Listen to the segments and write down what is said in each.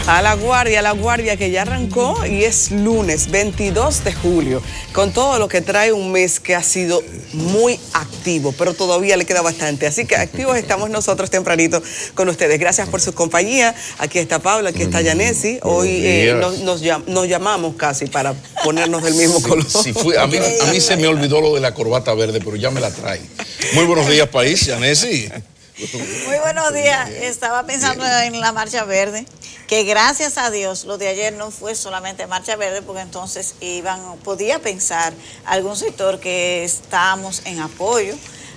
A la guardia que ya arrancó y es lunes 22 de julio, con todo lo que trae un mes que ha sido muy activo, pero todavía le queda bastante. Así que activos estamos nosotros tempranito con ustedes. Gracias por su compañía. Aquí está Pablo, aquí está Yanesi. Hoy nos llamamos casi para ponernos del mismo color. Sí, a mí se me olvidó lo de la corbata verde, pero ya me la traen. Muy buenos días, país, Yanesi. Muy buenos días. Estaba pensando en la Marcha Verde, que gracias a Dios lo de ayer no fue solamente Marcha Verde, porque entonces podía pensar algún sector que estábamos en apoyo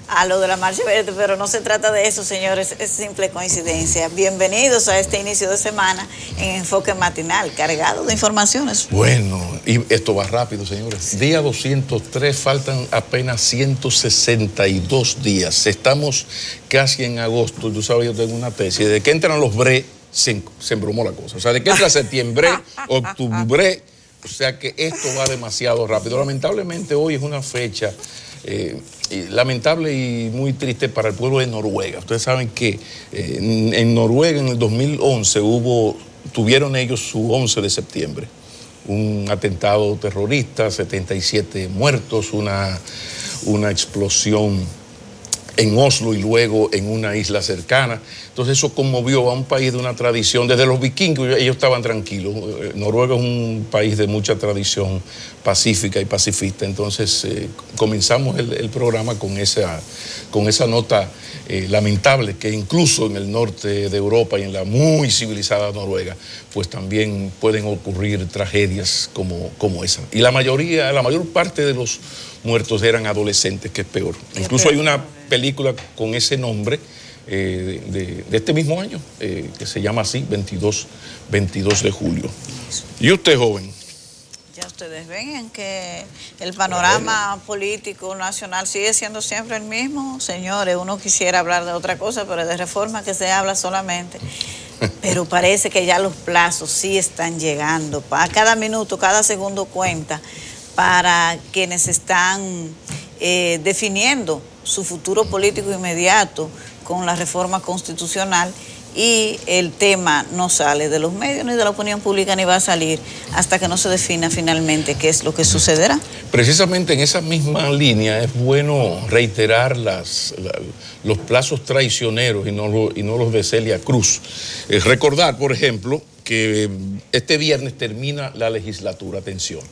a lo de la Marcha Verde, pero no se trata de eso, señores, es simple coincidencia. Bienvenidos a este inicio de semana en Enfoque Matinal, cargado de informaciones. Bueno, y esto va rápido, señores. Día 203, faltan apenas 162 días. Estamos casi en agosto. Tú sabes, yo tengo una tesis. Desde que entran los bre, se embromó la cosa. O sea, de que entra septiembre, octubre, o sea que esto va demasiado rápido. Lamentablemente hoy es una fecha lamentable y muy triste para el pueblo de Noruega. Ustedes saben que en Noruega en el 2011 tuvieron ellos su 11 de septiembre. Un atentado terrorista, 77 muertos, una explosión en Oslo y luego en una isla cercana. Entonces eso conmovió a un país de una tradición. Desde los vikingos ellos estaban tranquilos. Noruega es un país de mucha tradición pacífica y pacifista. Entonces comenzamos el programa con esa nota lamentable, que incluso en el norte de Europa y en la muy civilizada Noruega, pues también pueden ocurrir tragedias como esa. Y la mayor parte de los muertos eran adolescentes, que es peor. Incluso hay una película con ese nombre de este mismo año, que se llama así, 22 de julio. ¿Y usted, joven? Ya ustedes ven que el panorama político nacional sigue siendo siempre el mismo. Señores, uno quisiera hablar de otra cosa, pero de reforma que se habla solamente. Pero parece que ya los plazos sí están llegando. A cada minuto, cada segundo cuenta para quienes están definiendo su futuro político inmediato con la reforma constitucional, y el tema no sale de los medios ni de la opinión pública, ni va a salir hasta que no se defina finalmente qué es lo que sucederá. Precisamente en esa misma línea es bueno reiterar los plazos traicioneros y no los de Celia Cruz. Recordar, por ejemplo, que este viernes termina la legislatura, atención.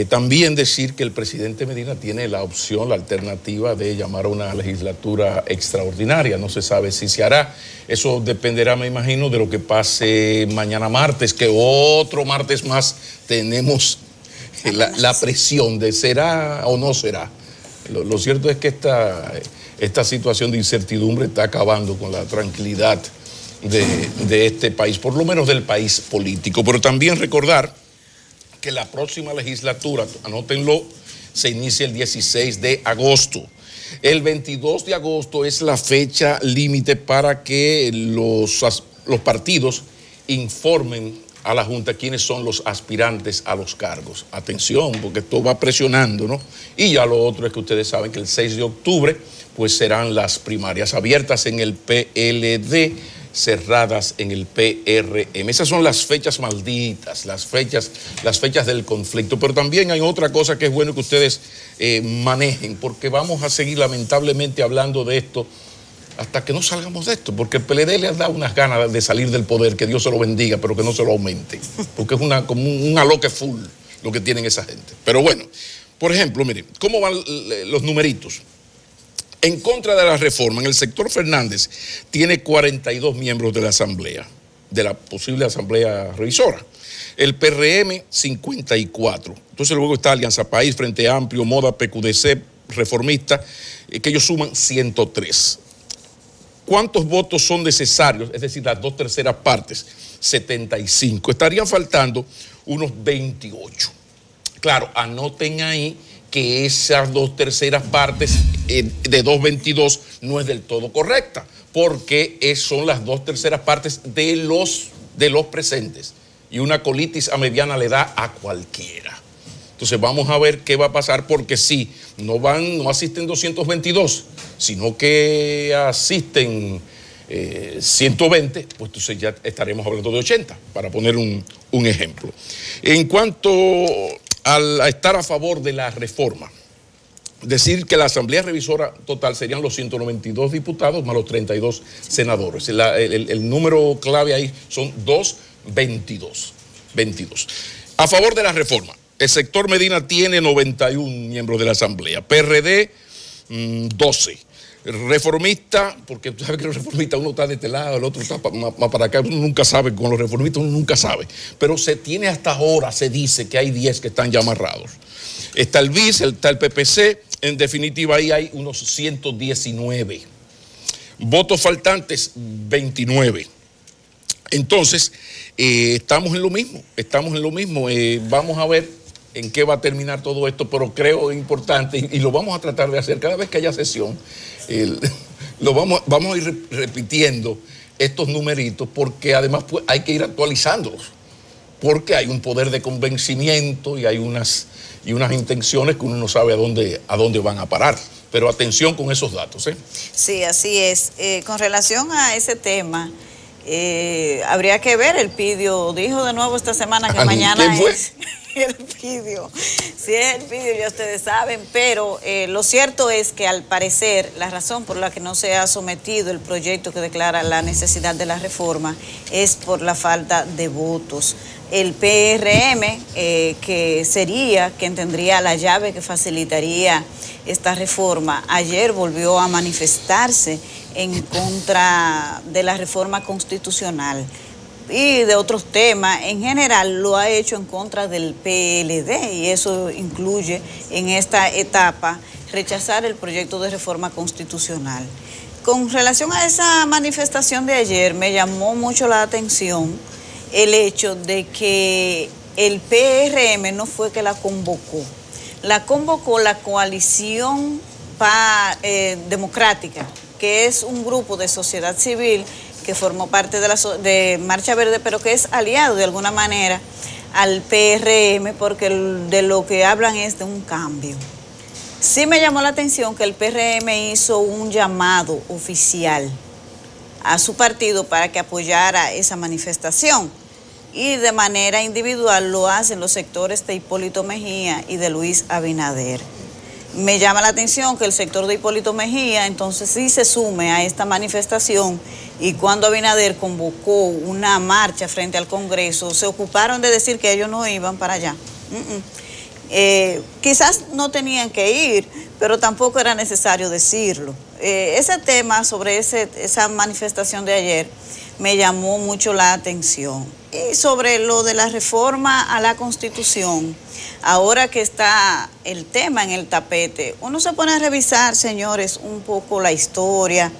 También decir que el presidente Medina tiene la opción, la alternativa de llamar a una legislatura extraordinaria. No se sabe si se hará. Eso dependerá, me imagino, de lo que pase mañana martes, que otro martes más tenemos la presión de será o no será. Lo cierto es que esta situación de incertidumbre está acabando con la tranquilidad de este país, por lo menos del país político. Pero también recordar que la próxima legislatura, anótenlo, se inicia el 16 de agosto. El 22 de agosto es la fecha límite para que los partidos informen a la Junta quiénes son los aspirantes a los cargos. Atención, porque esto va presionando, ¿no? Y ya lo otro es que ustedes saben que el 6 de octubre pues serán las primarias abiertas en el PLD, cerradas en el PRM. Esas son las fechas malditas, las fechas del conflicto. Pero también hay otra cosa que es bueno que ustedes manejen, porque vamos a seguir lamentablemente hablando de esto hasta que no salgamos de esto, porque el PLD le ha dado unas ganas de salir del poder, que Dios se lo bendiga, pero que no se lo aumente, porque es como un aloque full lo que tienen esa gente. Pero bueno, por ejemplo, miren, ¿cómo van los numeritos? En contra de la reforma, en el sector Fernández, tiene 42 miembros de la asamblea, de la posible asamblea revisora. El PRM, 54. Entonces luego está Alianza País, Frente Amplio, Moda, PQDC, Reformista, que ellos suman 103. ¿Cuántos votos son necesarios? Es decir, las 2/3 partes, 75. Estarían faltando unos 28. Claro, anoten ahí que esas 2/3 partes de 222 no es del todo correcta, porque son las 2/3 partes de los presentes, y una colitis a mediana le da a cualquiera. Entonces vamos a ver qué va a pasar, porque si no asisten 222, sino que asisten 120, pues entonces ya estaremos hablando de 80, para poner un ejemplo. En cuanto a estar a favor de la reforma, decir que la Asamblea Revisora total serían los 192 diputados más los 32 senadores. El número clave ahí son 22. A favor de la reforma, el sector Medina tiene 91 miembros de la Asamblea, PRD 12. Reformista, porque tú sabes que los reformistas uno está de este lado, el otro está más para acá, uno nunca sabe, con los reformistas uno nunca sabe, pero se tiene hasta ahora, se dice que hay 10 que están ya amarrados. Está el BIS, está el PPC, en definitiva ahí hay unos 119. Votos faltantes, 29. Entonces, estamos en lo mismo. Vamos a ver en qué va a terminar todo esto, pero creo importante, y lo vamos a tratar de hacer cada vez que haya sesión, vamos a ir repitiendo estos numeritos, porque además pues, hay que ir actualizándolos, porque hay un poder de convencimiento y hay unas intenciones que uno no sabe a dónde van a parar. Pero atención con esos datos. Sí, así es. Con relación a ese tema, habría que ver, el Pidio dijo de nuevo esta semana que mañana es el Pidio. Sí, es el Pidio, ya ustedes saben, pero lo cierto es que al parecer la razón por la que no se ha sometido el proyecto que declara la necesidad de la reforma es por la falta de votos. El PRM, quien tendría la llave que facilitaría esta reforma, ayer volvió a manifestarse en contra de la reforma constitucional y de otros temas. En general lo ha hecho en contra del PLD, y eso incluye en esta etapa rechazar el proyecto de reforma constitucional. Con relación a esa manifestación de ayer, me llamó mucho la atención el hecho de que el PRM no fue que la convocó la coalición democrática, que es un grupo de sociedad civil que formó parte de Marcha Verde, pero que es aliado de alguna manera al PRM, porque de lo que hablan es de un cambio. Sí me llamó la atención que el PRM hizo un llamado oficial a su partido para que apoyara esa manifestación, y de manera individual lo hacen los sectores de Hipólito Mejía y de Luis Abinader. Me llama la atención que el sector de Hipólito Mejía entonces sí se sume a esta manifestación, y cuando Abinader convocó una marcha frente al Congreso, se ocuparon de decir que ellos no iban para allá. Quizás no tenían que ir, pero tampoco era necesario decirlo. Ese tema sobre esa manifestación de ayer me llamó mucho la atención. Y sobre lo de la reforma a la Constitución, ahora que está el tema en el tapete, uno se pone a revisar, señores, un poco la historia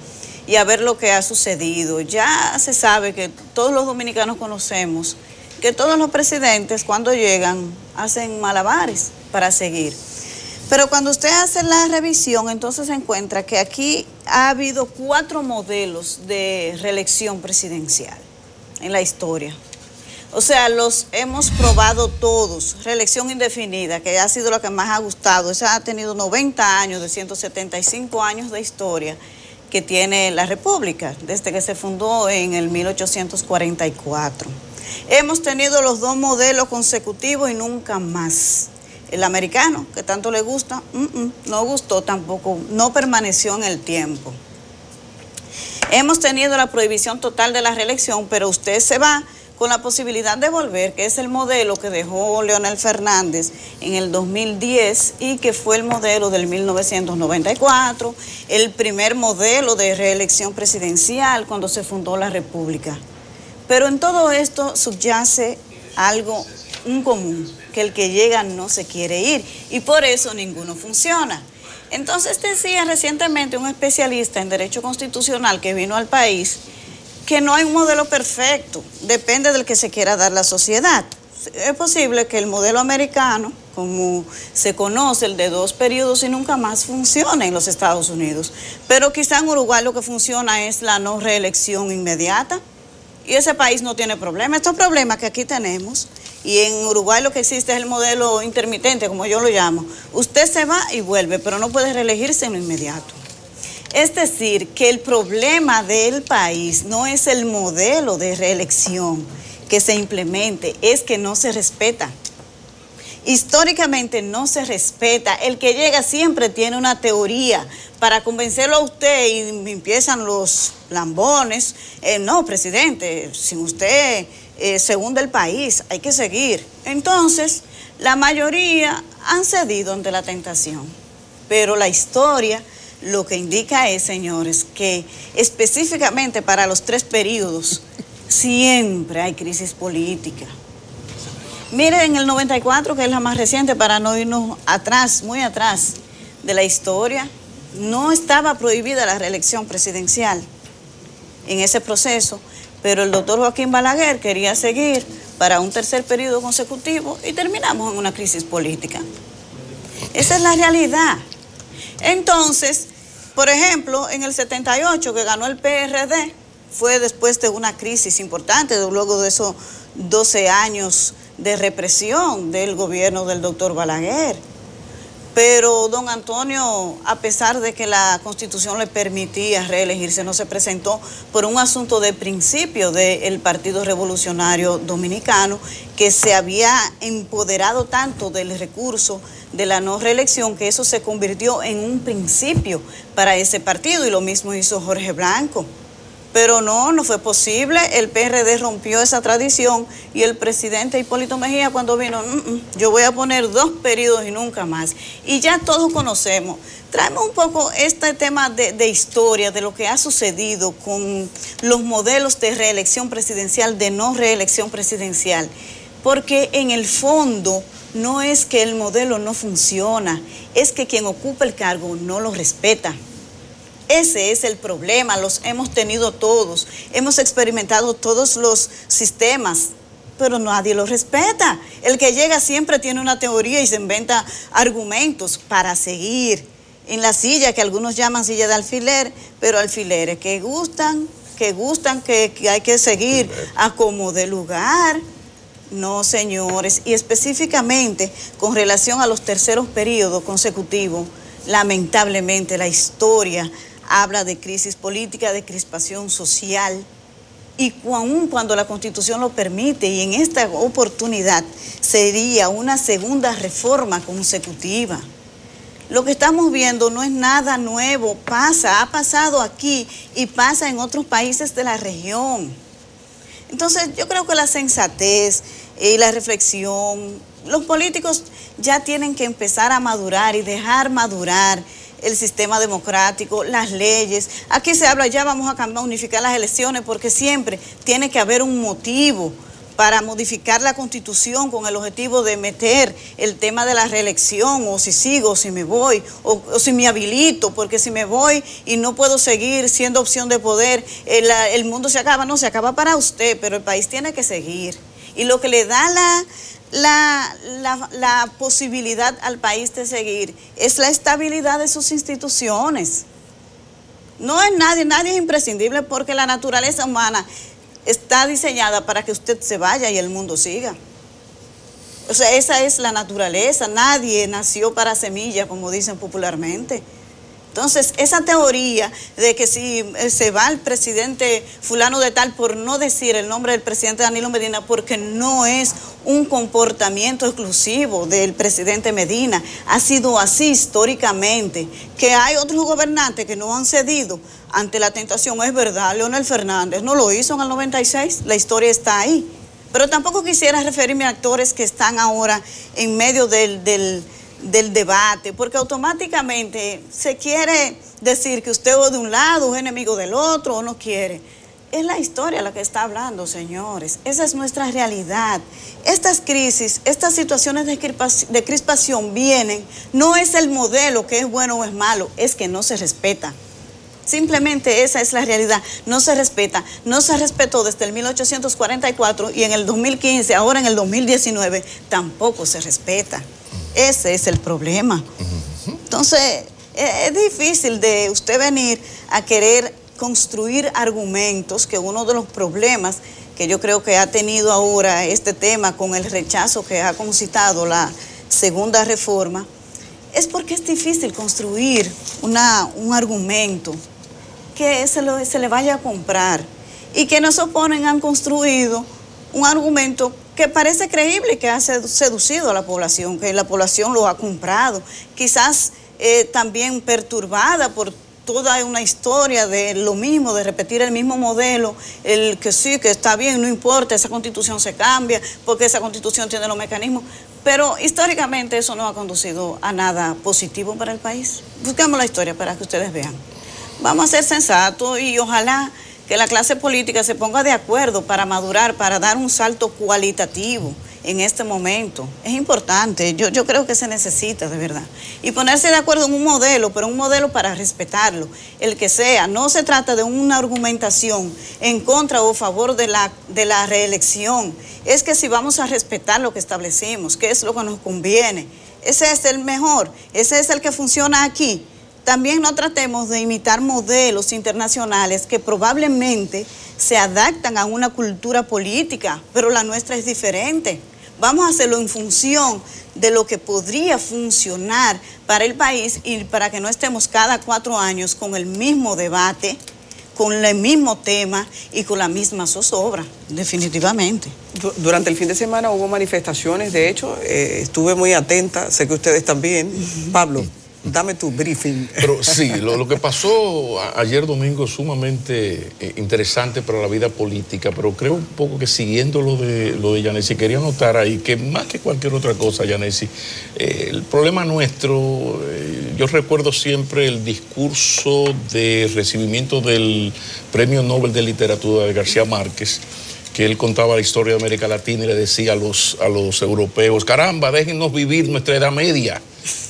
y a ver lo que ha sucedido. Ya se sabe que todos los dominicanos conocemos que todos los presidentes cuando llegan hacen malabares para seguir. Pero cuando usted hace la revisión, entonces se encuentra que aquí ha habido 4 modelos de reelección presidencial en la historia. O sea, los hemos probado todos. Reelección indefinida, que ha sido lo que más ha gustado. Esa ha tenido 90 años de 175 años de historia que tiene la República, desde que se fundó en el 1844. Hemos tenido los 2 modelos consecutivos y nunca más. El americano, que tanto le gusta, no gustó tampoco, no permaneció en el tiempo. Hemos tenido la prohibición total de la reelección, pero usted se va con la posibilidad de volver, que es el modelo que dejó Leonel Fernández en el 2010 y que fue el modelo del 1994, el primer modelo de reelección presidencial cuando se fundó la República. Pero en todo esto subyace algo, un común, que el que llega no se quiere ir, y por eso ninguno funciona. Entonces decía recientemente un especialista en Derecho Constitucional que vino al país que no hay un modelo perfecto, depende del que se quiera dar la sociedad. Es posible que el modelo americano, como se conoce, el de 2 periodos y nunca más, funcione en los Estados Unidos, pero quizá en Uruguay lo que funciona es la no reelección inmediata, y ese país no tiene problema. Estos problemas que aquí tenemos, y en Uruguay lo que existe es el modelo intermitente, como yo lo llamo. Usted se va y vuelve, pero no puede reelegirse en lo inmediato. Es decir, que el problema del país no es el modelo de reelección que se implemente, es que no se respeta. Históricamente no se respeta. El que llega siempre tiene una teoría para convencerlo a usted y empiezan los lambones. No, presidente, sin usted se hunde el país, hay que seguir. Entonces, la mayoría han cedido ante la tentación. Pero la historia lo que indica es, señores, que específicamente para los 3 periodos siempre hay crisis política. Miren, en el 94, que es la más reciente, para no irnos atrás, muy atrás de la historia, no estaba prohibida la reelección presidencial en ese proceso, pero el doctor Joaquín Balaguer quería seguir para un 3er periodo consecutivo y terminamos en una crisis política. Esa es la realidad. Entonces, por ejemplo, en el 78, que ganó el PRD, fue después de una crisis importante, luego de esos 12 años de represión del gobierno del doctor Balaguer. Pero don Antonio, a pesar de que la Constitución le permitía reelegirse, no se presentó por un asunto de principio del Partido Revolucionario Dominicano, que se había empoderado tanto del recurso de la no reelección, que eso se convirtió en un principio para ese partido, y lo mismo hizo Jorge Blanco. Pero no fue posible, el PRD rompió esa tradición y el presidente Hipólito Mejía cuando vino, yo voy a poner 2 periodos y nunca más. Y ya todos conocemos. Traemos un poco este tema de historia, de lo que ha sucedido con los modelos de reelección presidencial, de no reelección presidencial. Porque en el fondo no es que el modelo no funciona, es que quien ocupa el cargo no lo respeta. Ese es el problema, los hemos tenido todos, hemos experimentado todos los sistemas, pero nadie los respeta. El que llega siempre tiene una teoría y se inventa argumentos para seguir en la silla, que algunos llaman silla de alfiler, pero alfileres que gustan, que hay que seguir a como de lugar. No, señores, y específicamente con relación a los 3eros periodos consecutivos, lamentablemente la historia habla de crisis política, de crispación social, y aun cuando la Constitución lo permite, y en esta oportunidad sería una segunda reforma consecutiva. Lo que estamos viendo no es nada nuevo, ha pasado aquí y pasa en otros países de la región. Entonces yo creo que la sensatez y la reflexión, los políticos ya tienen que empezar a madurar y dejar madurar el sistema democrático, las leyes. Aquí se habla, ya vamos a unificar las elecciones, porque siempre tiene que haber un motivo para modificar la Constitución con el objetivo de meter el tema de la reelección, o si sigo, o si me voy, o si me habilito, porque si me voy y no puedo seguir siendo opción de poder, el mundo se acaba. No, se acaba para usted, pero el país tiene que seguir. Y lo que le da la posibilidad al país de seguir es la estabilidad de sus instituciones. No es nadie es imprescindible, porque la naturaleza humana está diseñada para que usted se vaya y el mundo siga. O sea, esa es la naturaleza. Nadie nació para semilla, como dicen popularmente. Entonces, esa teoría de que si se va el presidente fulano de tal, por no decir el nombre del presidente Danilo Medina, porque no es un comportamiento exclusivo del presidente Medina, ha sido así históricamente, que hay otros gobernantes que no han cedido ante la tentación. Es verdad, Leonel Fernández no lo hizo en el 96, la historia está ahí. Pero tampoco quisiera referirme a actores que están ahora en medio del debate, porque automáticamente se quiere decir que usted o de un lado es enemigo del otro o no quiere. Es la historia la que está hablando, señores. Esa es nuestra realidad. Estas crisis, estas situaciones de crispación vienen, no es el modelo que es bueno o es malo, es que no se respeta. Simplemente esa es la realidad, no se respeta, no se respetó desde el 1844 y en el 2015, ahora en el 2019, tampoco se respeta. Ese es el problema. Entonces, es difícil de usted venir a querer construir argumentos, que uno de los problemas que yo creo que ha tenido ahora este tema con el rechazo que ha concitado la segunda reforma, es porque es difícil construir un argumento que se le vaya a comprar. Y quienes se oponen han construido un argumento que parece creíble y que ha seducido a la población, que la población lo ha comprado. Quizás también perturbada por toda una historia de lo mismo, de repetir el mismo modelo, el que sí, que está bien, no importa, esa constitución se cambia, porque esa constitución tiene los mecanismos. Pero históricamente eso no ha conducido a nada positivo para el país. Busquemos la historia para que ustedes vean. Vamos a ser sensatos y ojalá que la clase política se ponga de acuerdo para madurar, para dar un salto cualitativo en este momento. Es importante, yo creo que se necesita de verdad. Y ponerse de acuerdo en un modelo, pero un modelo para respetarlo, el que sea. No se trata de una argumentación en contra o a favor de la reelección. Es que si vamos a respetar lo que establecimos, qué es lo que nos conviene, ese es el mejor, ese es el que funciona aquí. También no tratemos de imitar modelos internacionales que probablemente se adaptan a una cultura política, pero la nuestra es diferente. Vamos a hacerlo en función de lo que podría funcionar para el país y para que no estemos cada 4 años con el mismo debate, con el mismo tema y con la misma zozobra, definitivamente. Durante el fin de semana hubo manifestaciones, de hecho, estuve muy atenta, sé que ustedes también. Pablo, dame tu briefing. Pero sí, lo que pasó ayer domingo es sumamente interesante para la vida política, pero creo un poco que siguiendo lo de Yanesi, quería notar ahí que más que cualquier otra cosa, Yanesi, el problema nuestro, yo recuerdo siempre el discurso de recibimiento del Premio Nobel de Literatura de García Márquez, que él contaba la historia de América Latina y le decía a los europeos, caramba, déjennos vivir nuestra Edad Media,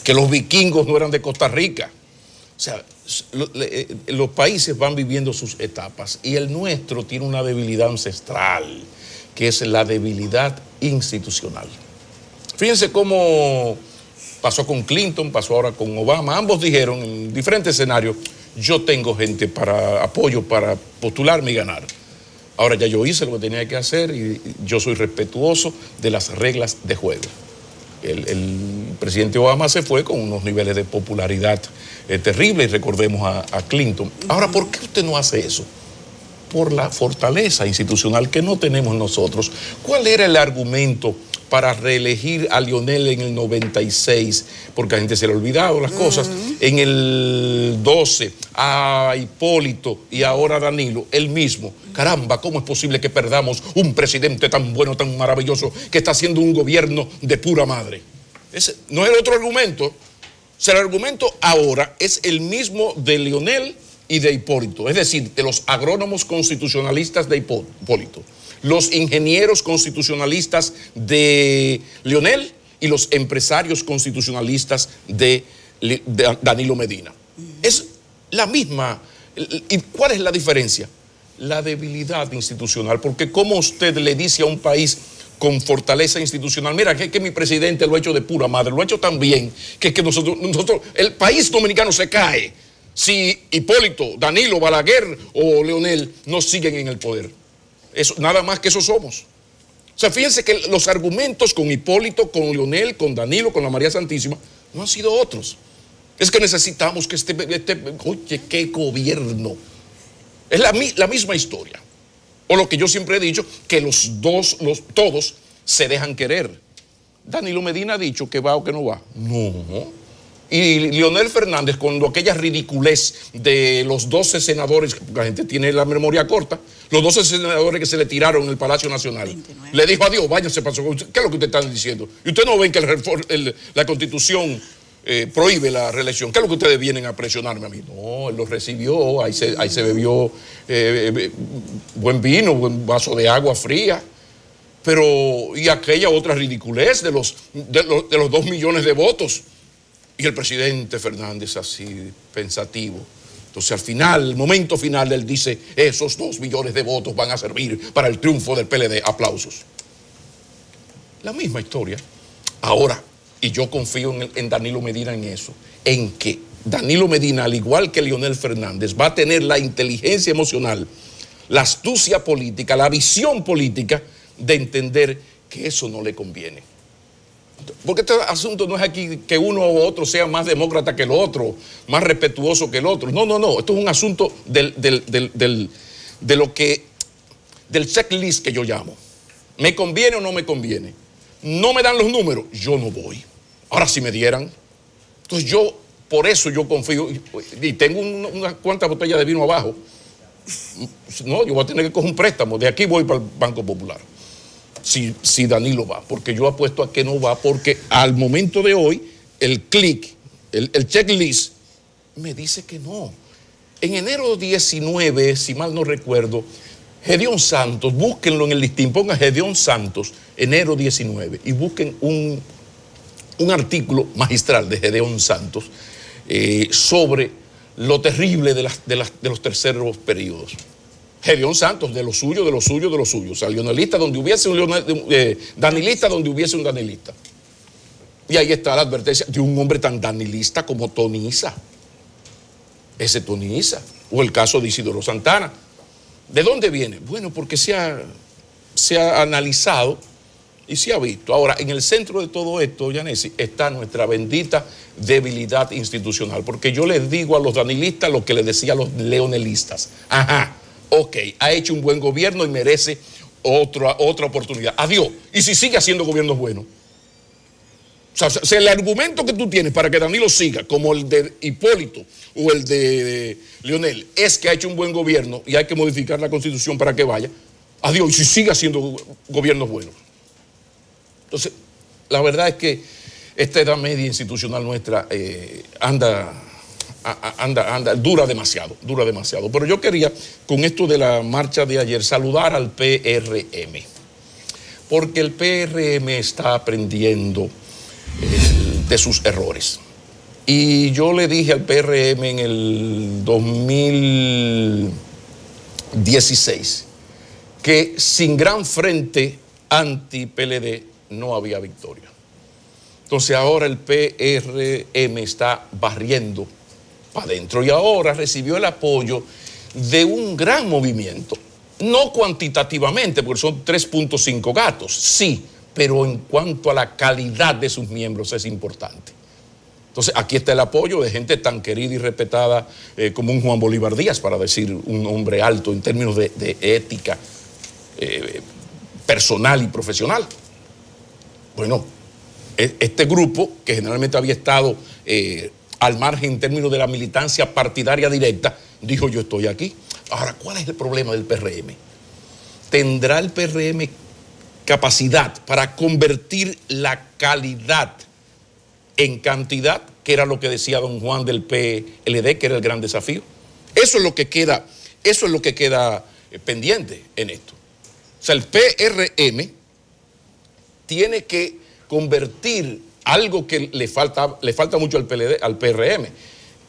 que los vikingos no eran de Costa Rica. O sea, los países van viviendo sus etapas y el nuestro tiene una debilidad ancestral, que es la debilidad institucional. Fíjense cómo pasó con Clinton, pasó ahora con Obama. Ambos dijeron en diferentes escenarios, yo tengo gente para apoyo para postularme y ganar. Ahora ya yo hice lo que tenía que hacer y yo soy respetuoso de las reglas de juego. El presidente Obama se fue con unos niveles de popularidad terribles, recordemos a Clinton. Ahora, ¿por qué usted no hace eso? Por la fortaleza institucional que no tenemos nosotros. ¿Cuál era el argumento para reelegir a Lionel en el 96? Porque a la gente se le ha olvidado las cosas. En el 12, a Hipólito y ahora a Danilo, el mismo. Caramba, ¿cómo es posible que perdamos un presidente tan bueno, tan maravilloso, que está haciendo un gobierno de pura madre? Ese no es el otro argumento. O sea, el argumento ahora es el mismo de Lionel y de Hipólito. Es decir, de los agrónomos constitucionalistas de Hipólito, los ingenieros constitucionalistas de Lionel y los empresarios constitucionalistas de Danilo Medina. Es la misma. ¿Y cuál es la diferencia? La debilidad institucional, porque como usted le dice a un país con fortaleza institucional, mira, que mi presidente lo ha hecho de pura madre, lo ha hecho tan bien, que nosotros, el país dominicano se cae si Hipólito, Danilo, Balaguer o Leonel no siguen en el poder. Eso, nada más que eso somos. O sea, fíjense que los argumentos con Hipólito, con Leonel, con Danilo, con la María Santísima, no han sido otros. Es que necesitamos que oye, qué gobierno. Es la misma historia. O lo que yo siempre he dicho, que todos se dejan querer. Danilo Medina ha dicho que va o que no va. No. Y Leonel Fernández, cuando aquella ridiculez de los 12 senadores, la gente tiene la memoria corta, los 12 senadores que se le tiraron en el Palacio Nacional, 29. Le dijo adiós, váyanse, pasó. ¿Qué es lo que ustedes están diciendo? Y ustedes no ven que la Constitución prohíbe la reelección. ¿Qué es lo que ustedes vienen a presionarme a mí? No, él lo recibió, ahí se bebió buen vino, buen vaso de agua fría. Pero, y aquella otra ridiculez de los 2 millones de votos. Y el presidente Fernández así, pensativo. Entonces al final, el momento final, él dice, esos 2 millones de votos van a servir para el triunfo del PLD. Aplausos. La misma historia. Ahora, y yo confío en Danilo Medina en eso, en que Danilo Medina, al igual que Leonel Fernández, va a tener la inteligencia emocional, la astucia política, la visión política de entender que eso no le conviene. Porque este asunto no es aquí que uno u otro sea más demócrata que el otro, más respetuoso que el otro. No. Esto es un asunto del checklist que yo llamo. ¿Me conviene o no me conviene? No me dan los números, yo no voy. Ahora si me dieran. Entonces por eso yo confío y tengo unas cuantas botellas de vino abajo. No, yo voy a tener que coger un préstamo. De aquí voy para el Banco Popular. Si Danilo va, porque yo apuesto a que no va, porque al momento de hoy el checklist me dice que no. En enero 19, si mal no recuerdo, Gedeón Santos, búsquenlo en el listín, pongan Gedeón Santos, enero 19, y busquen un artículo magistral de Gedeón Santos sobre lo terrible de los terceros periodos. Gedeón Santos, de lo suyo. O sea, leonelista donde hubiese un danilista donde hubiese un danilista. Y ahí está la advertencia de un hombre tan danilista como Toniza. Ese Toniza. O el caso de Isidoro Santana. ¿De dónde viene? Bueno, porque se ha analizado y se ha visto. Ahora, en el centro de todo esto, Yanesi, está nuestra bendita debilidad institucional. Porque yo les digo a los danilistas lo que les decía a los leonelistas. Ajá. Ok, ha hecho un buen gobierno y merece otra oportunidad. Adiós. Y si sigue haciendo gobiernos buenos. O sea, el argumento que tú tienes para que Danilo siga, como el de Hipólito o el de Leonel, es que ha hecho un buen gobierno y hay que modificar la Constitución para que vaya. Adiós. Y si sigue haciendo gobiernos buenos. Entonces, la verdad es que esta edad media institucional nuestra dura demasiado. Pero yo quería, con esto de la marcha de ayer, saludar al PRM, porque el PRM está aprendiendo de sus errores. Y yo le dije al PRM en el 2016 que sin gran frente anti-PLD no había victoria. Entonces ahora el PRM está barriendo para adentro y ahora recibió el apoyo de un gran movimiento, no cuantitativamente, porque son 3.5 gatos, sí, pero en cuanto a la calidad de sus miembros es importante. Entonces aquí está el apoyo de gente tan querida y respetada como un Juan Bolívar Díaz, para decir un hombre alto en términos de ética personal y profesional. Bueno, este grupo, que generalmente había estado al margen en términos de la militancia partidaria directa, dijo: yo estoy aquí. Ahora, ¿cuál es el problema del PRM? ¿Tendrá el PRM capacidad para convertir la calidad en cantidad, que era lo que decía don Juan del PLD, que era el gran desafío? Eso es lo que queda pendiente en esto. O sea, el PRM tiene que convertir algo que le falta mucho al PRM,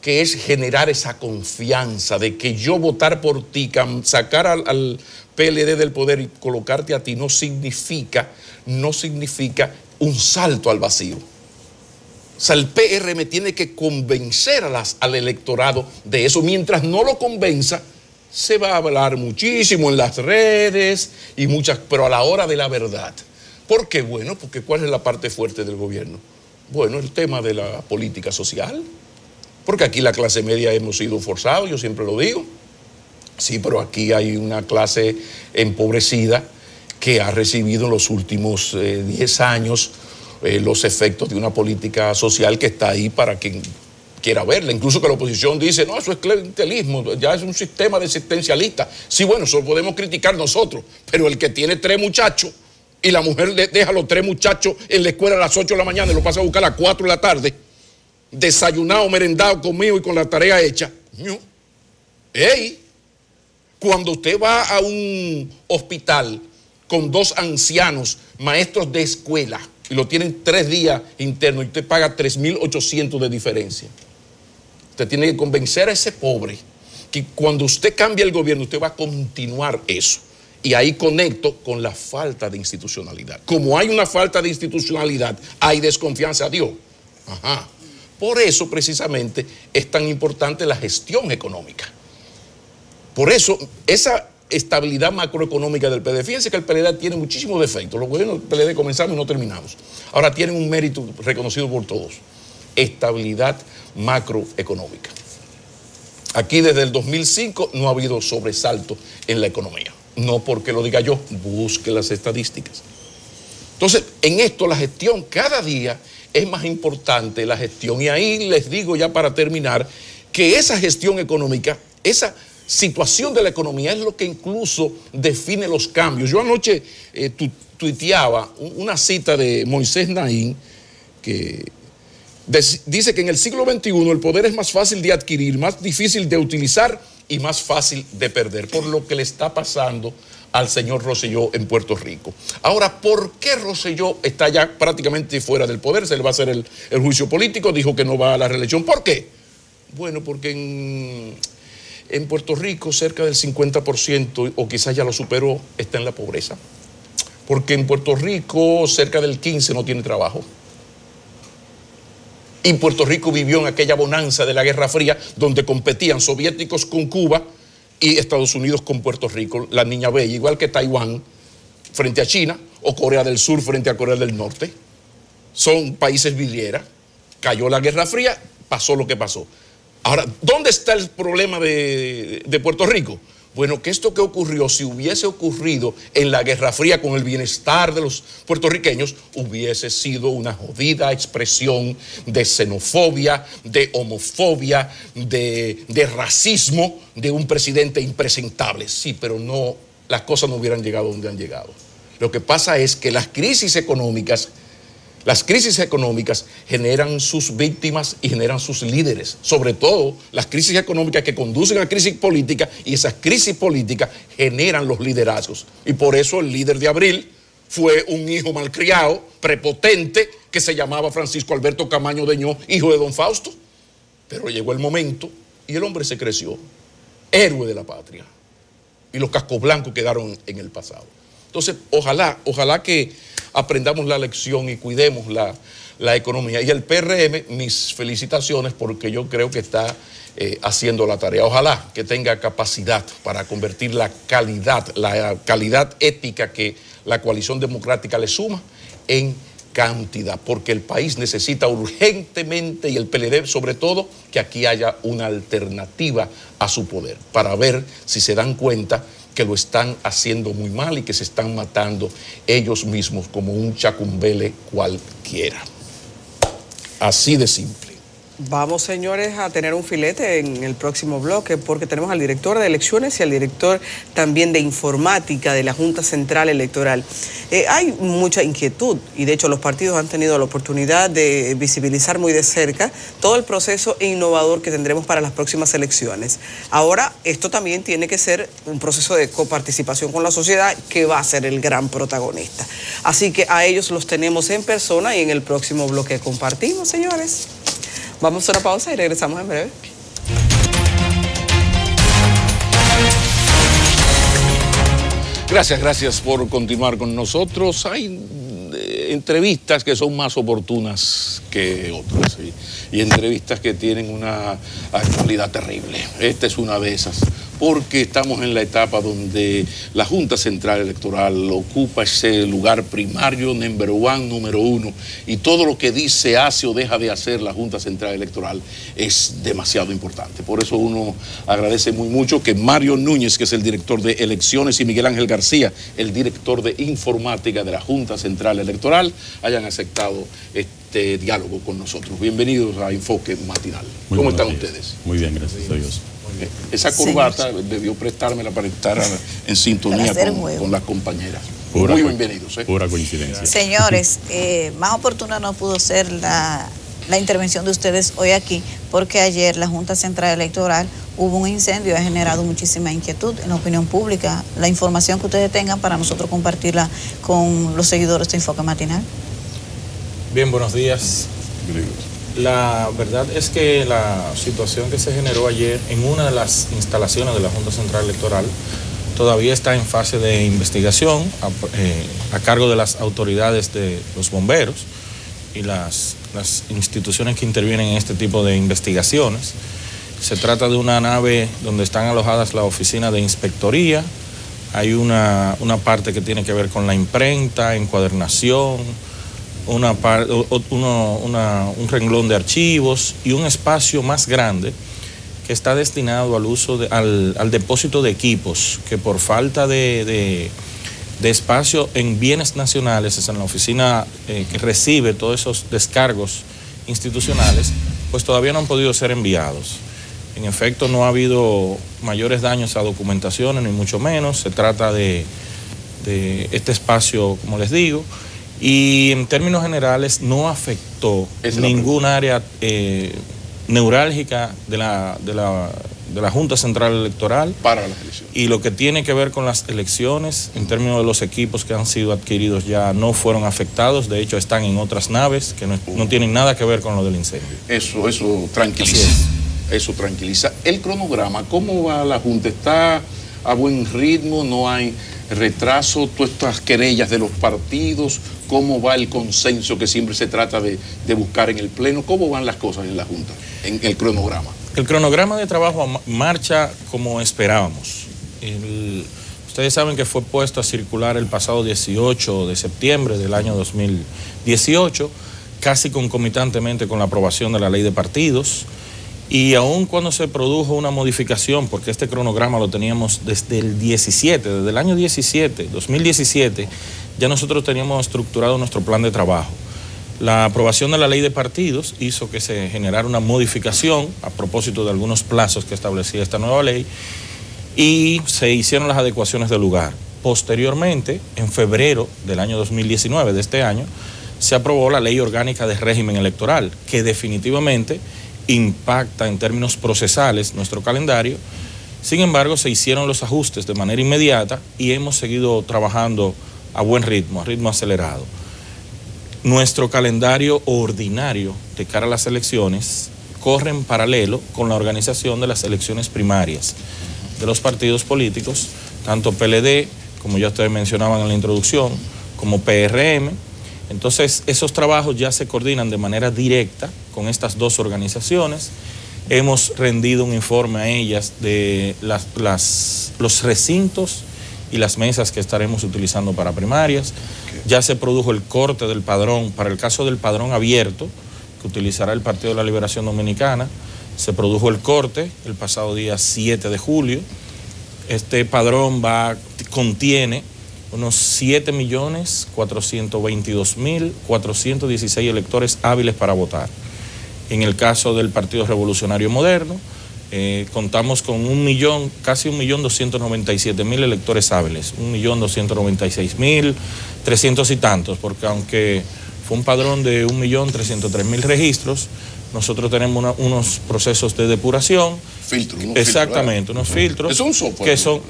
que es generar esa confianza de que yo votar por ti, sacar al PLD del poder y colocarte a ti no significa un salto al vacío. O sea, el PRM tiene que convencer al electorado de eso. Mientras no lo convenza, se va a hablar muchísimo en las redes pero a la hora de la verdad. ¿Por qué? Bueno, porque ¿cuál es la parte fuerte del gobierno? Bueno, el tema de la política social. Porque aquí la clase media hemos sido forzados, yo siempre lo digo. Sí, pero aquí hay una clase empobrecida que ha recibido en los últimos 10 años los efectos de una política social que está ahí para quien quiera verla. Incluso que la oposición dice: no, eso es clientelismo, ya es un sistema de asistencialista. Sí, bueno, eso lo podemos criticar nosotros, pero el que tiene 3 muchachos y la mujer le deja a los 3 muchachos en la escuela a las 8 de la mañana y lo pasa a buscar a las 4 de la tarde, desayunado, merendado, comido y con la tarea hecha. ¡Ey! Cuando usted va a un hospital con 2 ancianos, maestros de escuela, y lo tienen 3 días internos y usted paga 3.800 de diferencia, usted tiene que convencer a ese pobre que cuando usted cambie el gobierno, usted va a continuar eso. Y ahí conecto con la falta de institucionalidad. Como hay una falta de institucionalidad, hay desconfianza a Dios. Ajá. Por eso, precisamente, es tan importante la gestión económica. Por eso, esa estabilidad macroeconómica del PLD. Fíjense que el PLD tiene muchísimos defectos. Los gobiernos del PLD comenzamos y no terminamos. Ahora tienen un mérito reconocido por todos. Estabilidad macroeconómica. Aquí desde el 2005 no ha habido sobresalto en la economía. No porque lo diga yo, busque las estadísticas. Entonces, en esto la gestión cada día es más importante, la gestión. Y ahí les digo ya para terminar que esa gestión económica, esa situación de la economía es lo que incluso define los cambios. Yo anoche tuiteaba una cita de Moisés Naín que dice que en el siglo XXI el poder es más fácil de adquirir, más difícil de utilizar y más fácil de perder, por lo que le está pasando al señor Rosselló en Puerto Rico. Ahora, ¿por qué Rosselló está ya prácticamente fuera del poder? Se le va a hacer el juicio político, dijo que no va a la reelección. ¿Por qué? Bueno, porque en Puerto Rico cerca del 50%, o quizás ya lo superó, está en la pobreza. Porque en Puerto Rico cerca del 15% no tiene trabajo. Y Puerto Rico vivió en aquella bonanza de la Guerra Fría, donde competían soviéticos con Cuba y Estados Unidos con Puerto Rico, la niña bella, igual que Taiwán frente a China o Corea del Sur frente a Corea del Norte. Son países vidriera. Cayó la Guerra Fría, pasó lo que pasó. Ahora, ¿dónde está el problema de Puerto Rico? Bueno, que esto que ocurrió, si hubiese ocurrido en la Guerra Fría con el bienestar de los puertorriqueños, hubiese sido una jodida expresión de xenofobia, de homofobia, de racismo de un presidente impresentable. Sí, pero no, las cosas no hubieran llegado donde han llegado. Lo que pasa es que las crisis económicas generan sus víctimas y generan sus líderes. Sobre todo las crisis económicas que conducen a crisis políticas, y esas crisis políticas generan los liderazgos. Y por eso el líder de abril fue un hijo malcriado, prepotente, que se llamaba Francisco Alberto Camaño Deñó, hijo de don Fausto. Pero llegó el momento y el hombre se creció, héroe de la patria. Y los cascos blancos quedaron en el pasado. Entonces, ojalá que aprendamos la lección y cuidemos la economía. Y el PRM, mis felicitaciones, porque yo creo que está haciendo la tarea. Ojalá que tenga capacidad para convertir la calidad ética que la coalición democrática le suma en cantidad, porque el país necesita urgentemente, y el PLD sobre todo, que aquí haya una alternativa a su poder, para ver si se dan cuenta que lo están haciendo muy mal y que se están matando ellos mismos como un chacumbele cualquiera. Así de simple. Vamos, señores, a tener un filete en el próximo bloque, porque tenemos al director de elecciones y al director también de informática de la Junta Central Electoral. Hay mucha inquietud y de hecho los partidos han tenido la oportunidad de visibilizar muy de cerca todo el proceso innovador que tendremos para las próximas elecciones. Ahora, esto también tiene que ser un proceso de coparticipación con la sociedad, que va a ser el gran protagonista. Así que a ellos los tenemos en persona y en el próximo bloque compartimos, señores. Vamos a una pausa y regresamos en breve. Gracias por continuar con nosotros. Hay entrevistas que son más oportunas que otras, ¿sí? Y entrevistas que tienen una actualidad terrible. Esta es una de esas, porque estamos en la etapa donde la Junta Central Electoral ocupa ese lugar primario, número uno, y todo lo que dice, hace o deja de hacer la Junta Central Electoral es demasiado importante. Por eso uno agradece muy mucho que Mario Núñez, que es el director de elecciones, y Miguel Ángel García, el director de informática de la Junta Central Electoral, hayan aceptado este diálogo con nosotros. Bienvenidos a Enfoque Matinal. ¿Cómo están ustedes? Muy bien, gracias a Dios. Esa corbata debió prestármela para estar en sintonía con las compañeras. Muy bienvenidos. Pura coincidencia. Señores, más oportuna no pudo ser la intervención de ustedes hoy aquí, porque ayer la Junta Central Electoral hubo un incendio y ha generado muchísima inquietud en la opinión pública. La información que ustedes tengan para nosotros compartirla con los seguidores de Enfoque Matinal. Bien, buenos días. La verdad es que la situación que se generó ayer en una de las instalaciones de la Junta Central Electoral todavía está en fase de investigación a cargo de las autoridades de los bomberos y las instituciones que intervienen en este tipo de investigaciones. Se trata de una nave donde están alojadas la oficina de inspectoría, hay una parte que tiene que ver con la imprenta, encuadernación, un renglón de archivos y un espacio más grande que está destinado al uso al depósito de equipos, que por falta de espacio en bienes nacionales, es en la oficina que recibe todos esos descargos institucionales, pues todavía no han podido ser enviados. En efecto, no ha habido mayores daños a documentaciones, ni mucho menos. Se trata de este espacio, como les digo, y en términos generales no afectó ningún área neurálgica de la Junta Central Electoral para las elecciones. Y lo que tiene que ver con las elecciones, en términos de los equipos que han sido adquiridos, ya no fueron afectados. De hecho, están en otras naves que no tienen nada que ver con lo del incendio. Eso tranquiliza. Eso tranquiliza. El cronograma, ¿cómo va la Junta? ¿Está a buen ritmo? ¿No hay retraso? ¿Todas estas querellas de los partidos? ¿Cómo va el consenso que siempre se trata de buscar en el Pleno? ¿Cómo van las cosas en la Junta, en el cronograma? El cronograma de trabajo marcha como esperábamos. Ustedes saben que fue puesto a circular el pasado 18 de septiembre del año 2018, casi concomitantemente con la aprobación de la ley de partidos. Y aun cuando se produjo una modificación, porque este cronograma lo teníamos desde el 17, desde el año 2017, ya nosotros teníamos estructurado nuestro plan de trabajo. La aprobación de la ley de partidos hizo que se generara una modificación a propósito de algunos plazos que establecía esta nueva ley y se hicieron las adecuaciones del lugar. Posteriormente, en febrero del año 2019, de este año, se aprobó la ley orgánica de régimen electoral, que definitivamente impacta en términos procesales nuestro calendario. Sin embargo, se hicieron los ajustes de manera inmediata y hemos seguido trabajando a buen ritmo, a ritmo acelerado. Nuestro calendario ordinario de cara a las elecciones corre en paralelo con la organización de las elecciones primarias de los partidos políticos, tanto PLD, como ya ustedes mencionaban en la introducción, como PRM. Entonces, esos trabajos ya se coordinan de manera directa con estas dos organizaciones. Hemos rendido un informe a ellas de los recintos y las mesas que estaremos utilizando para primarias. Ya se produjo el corte del padrón. Para el caso del padrón abierto, que utilizará el Partido de la Liberación Dominicana, se produjo el corte el pasado día 7 de julio. Este padrón contiene unos 7.422.416 electores hábiles para votar. En el caso del Partido Revolucionario Moderno, contamos con casi 1.297.000 electores hábiles, 1.296.300 y tantos, porque aunque fue un padrón de 1.303.000 registros, nosotros tenemos unos procesos de depuración. Exactamente, unos filtros. Es un software. Que son...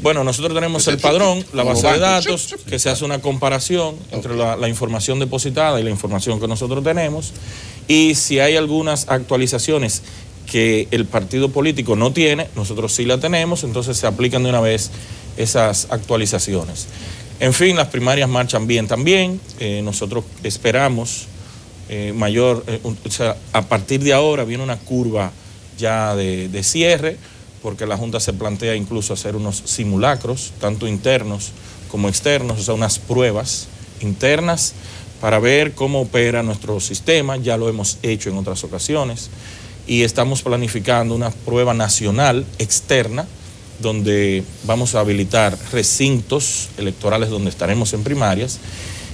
Bueno, nosotros tenemos el padrón, la base de datos, que se hace una comparación entre la información depositada y la información que nosotros tenemos, y si hay algunas actualizaciones que el partido político no tiene, nosotros sí la tenemos, entonces se aplican de una vez esas actualizaciones. En fin, las primarias marchan bien también. Nosotros esperamos a partir de ahora viene una curva ya de cierre, porque la Junta se plantea incluso hacer unos simulacros, tanto internos como externos, o sea, unas pruebas internas para ver cómo opera nuestro sistema. Ya lo hemos hecho en otras ocasiones y estamos planificando una prueba nacional externa donde vamos a habilitar recintos electorales donde estaremos en primarias.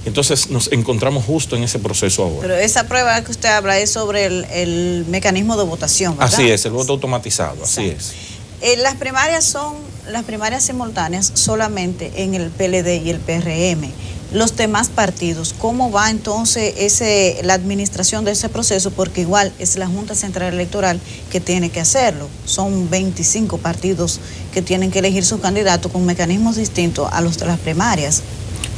Entonces nos encontramos justo en ese proceso ahora. Pero esa prueba que usted habla es sobre el mecanismo de votación, ¿verdad? Así es, el voto automatizado, así es. Las primarias son las primarias simultáneas solamente en el PLD y el PRM. Los demás partidos, ¿cómo va entonces la administración de ese proceso? Porque igual es la Junta Central Electoral que tiene que hacerlo. Son 25 partidos que tienen que elegir sus candidatos con mecanismos distintos a los de las primarias.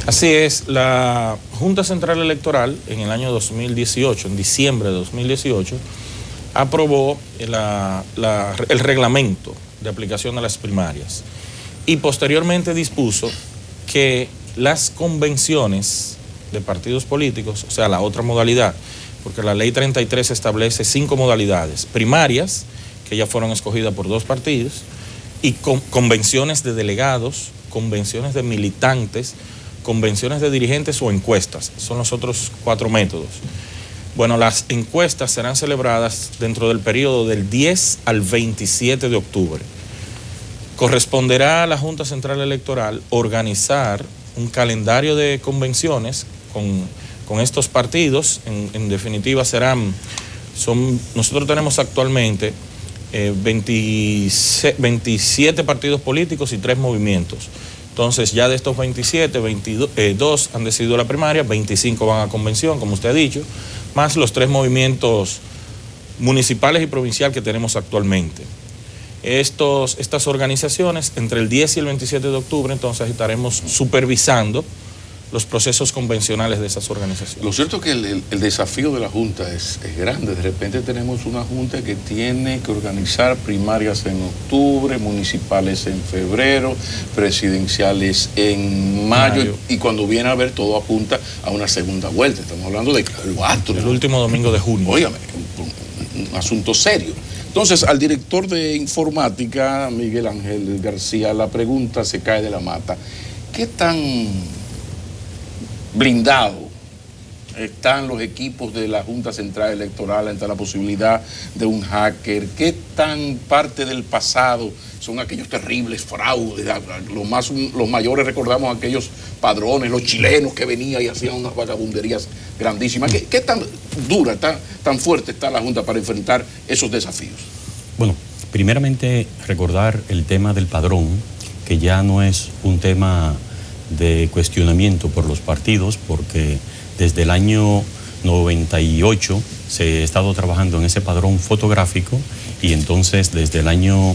Así es, la Junta Central Electoral en el año 2018, en diciembre de 2018, aprobó el reglamento de aplicación de las primarias y posteriormente dispuso que las convenciones de partidos políticos, o sea, la otra modalidad, porque la ley 33 establece 5 modalidades: primarias, que ya fueron escogidas por 2 partidos, y convenciones de delegados convenciones de militantes, convenciones de dirigentes o encuestas. Son los otros 4 métodos. Bueno, las encuestas serán celebradas dentro del periodo del 10 al 27 de octubre. Corresponderá a la Junta Central Electoral organizar un calendario de convenciones con estos partidos. En definitiva nosotros tenemos actualmente 27 partidos políticos y 3 movimientos. Entonces, ya de estos 27, 22 han decidido la primaria, 25 van a convención, como usted ha dicho, más los 3 movimientos municipales y provincial que tenemos actualmente. Estas organizaciones, entre el 10 y el 27 de octubre, entonces estaremos supervisando los procesos convencionales de esas organizaciones. Lo cierto es que el desafío de la Junta es grande. De repente tenemos una Junta que tiene que organizar primarias en octubre, municipales en febrero, presidenciales en mayo. Y cuando viene a ver, todo apunta a una segunda vuelta. Estamos hablando de 4. El último domingo de junio. Óigame, un asunto serio. Entonces, al director de informática, Miguel Ángel García, la pregunta se cae de la mata. ¿Qué tan blindado están los equipos de la Junta Central Electoral ante la posibilidad de un hacker? ¿Qué tan parte del pasado son aquellos terribles fraudes? Los mayores recordamos aquellos padrones, los chilenos que venían y hacían unas vagabunderías grandísimas. ¿Qué tan dura, tan fuerte está la Junta para enfrentar esos desafíos? Bueno, primeramente recordar el tema del padrón, que ya no es un tema de cuestionamiento por los partidos, porque desde el año 98 se ha estado trabajando en ese padrón fotográfico, y entonces desde el año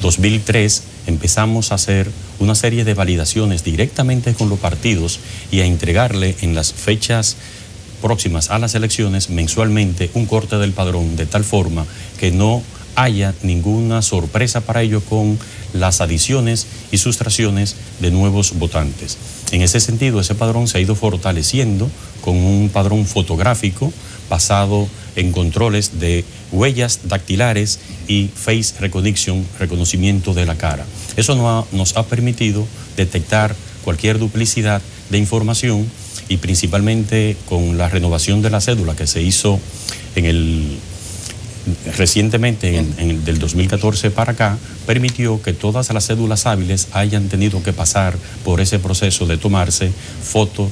2003 empezamos a hacer una serie de validaciones directamente con los partidos y a entregarle en las fechas próximas a las elecciones mensualmente un corte del padrón, de tal forma que no haya ninguna sorpresa para ello con las adiciones y sustracciones de nuevos votantes. En ese sentido, ese padrón se ha ido fortaleciendo con un padrón fotográfico basado en controles de huellas dactilares y face recognition, reconocimiento de la cara. Eso nos ha permitido detectar cualquier duplicidad de información, y principalmente con la renovación de la cédula que se hizo recientemente, del 2014 para acá, permitió que todas las cédulas hábiles hayan tenido que pasar por ese proceso de tomarse fotos,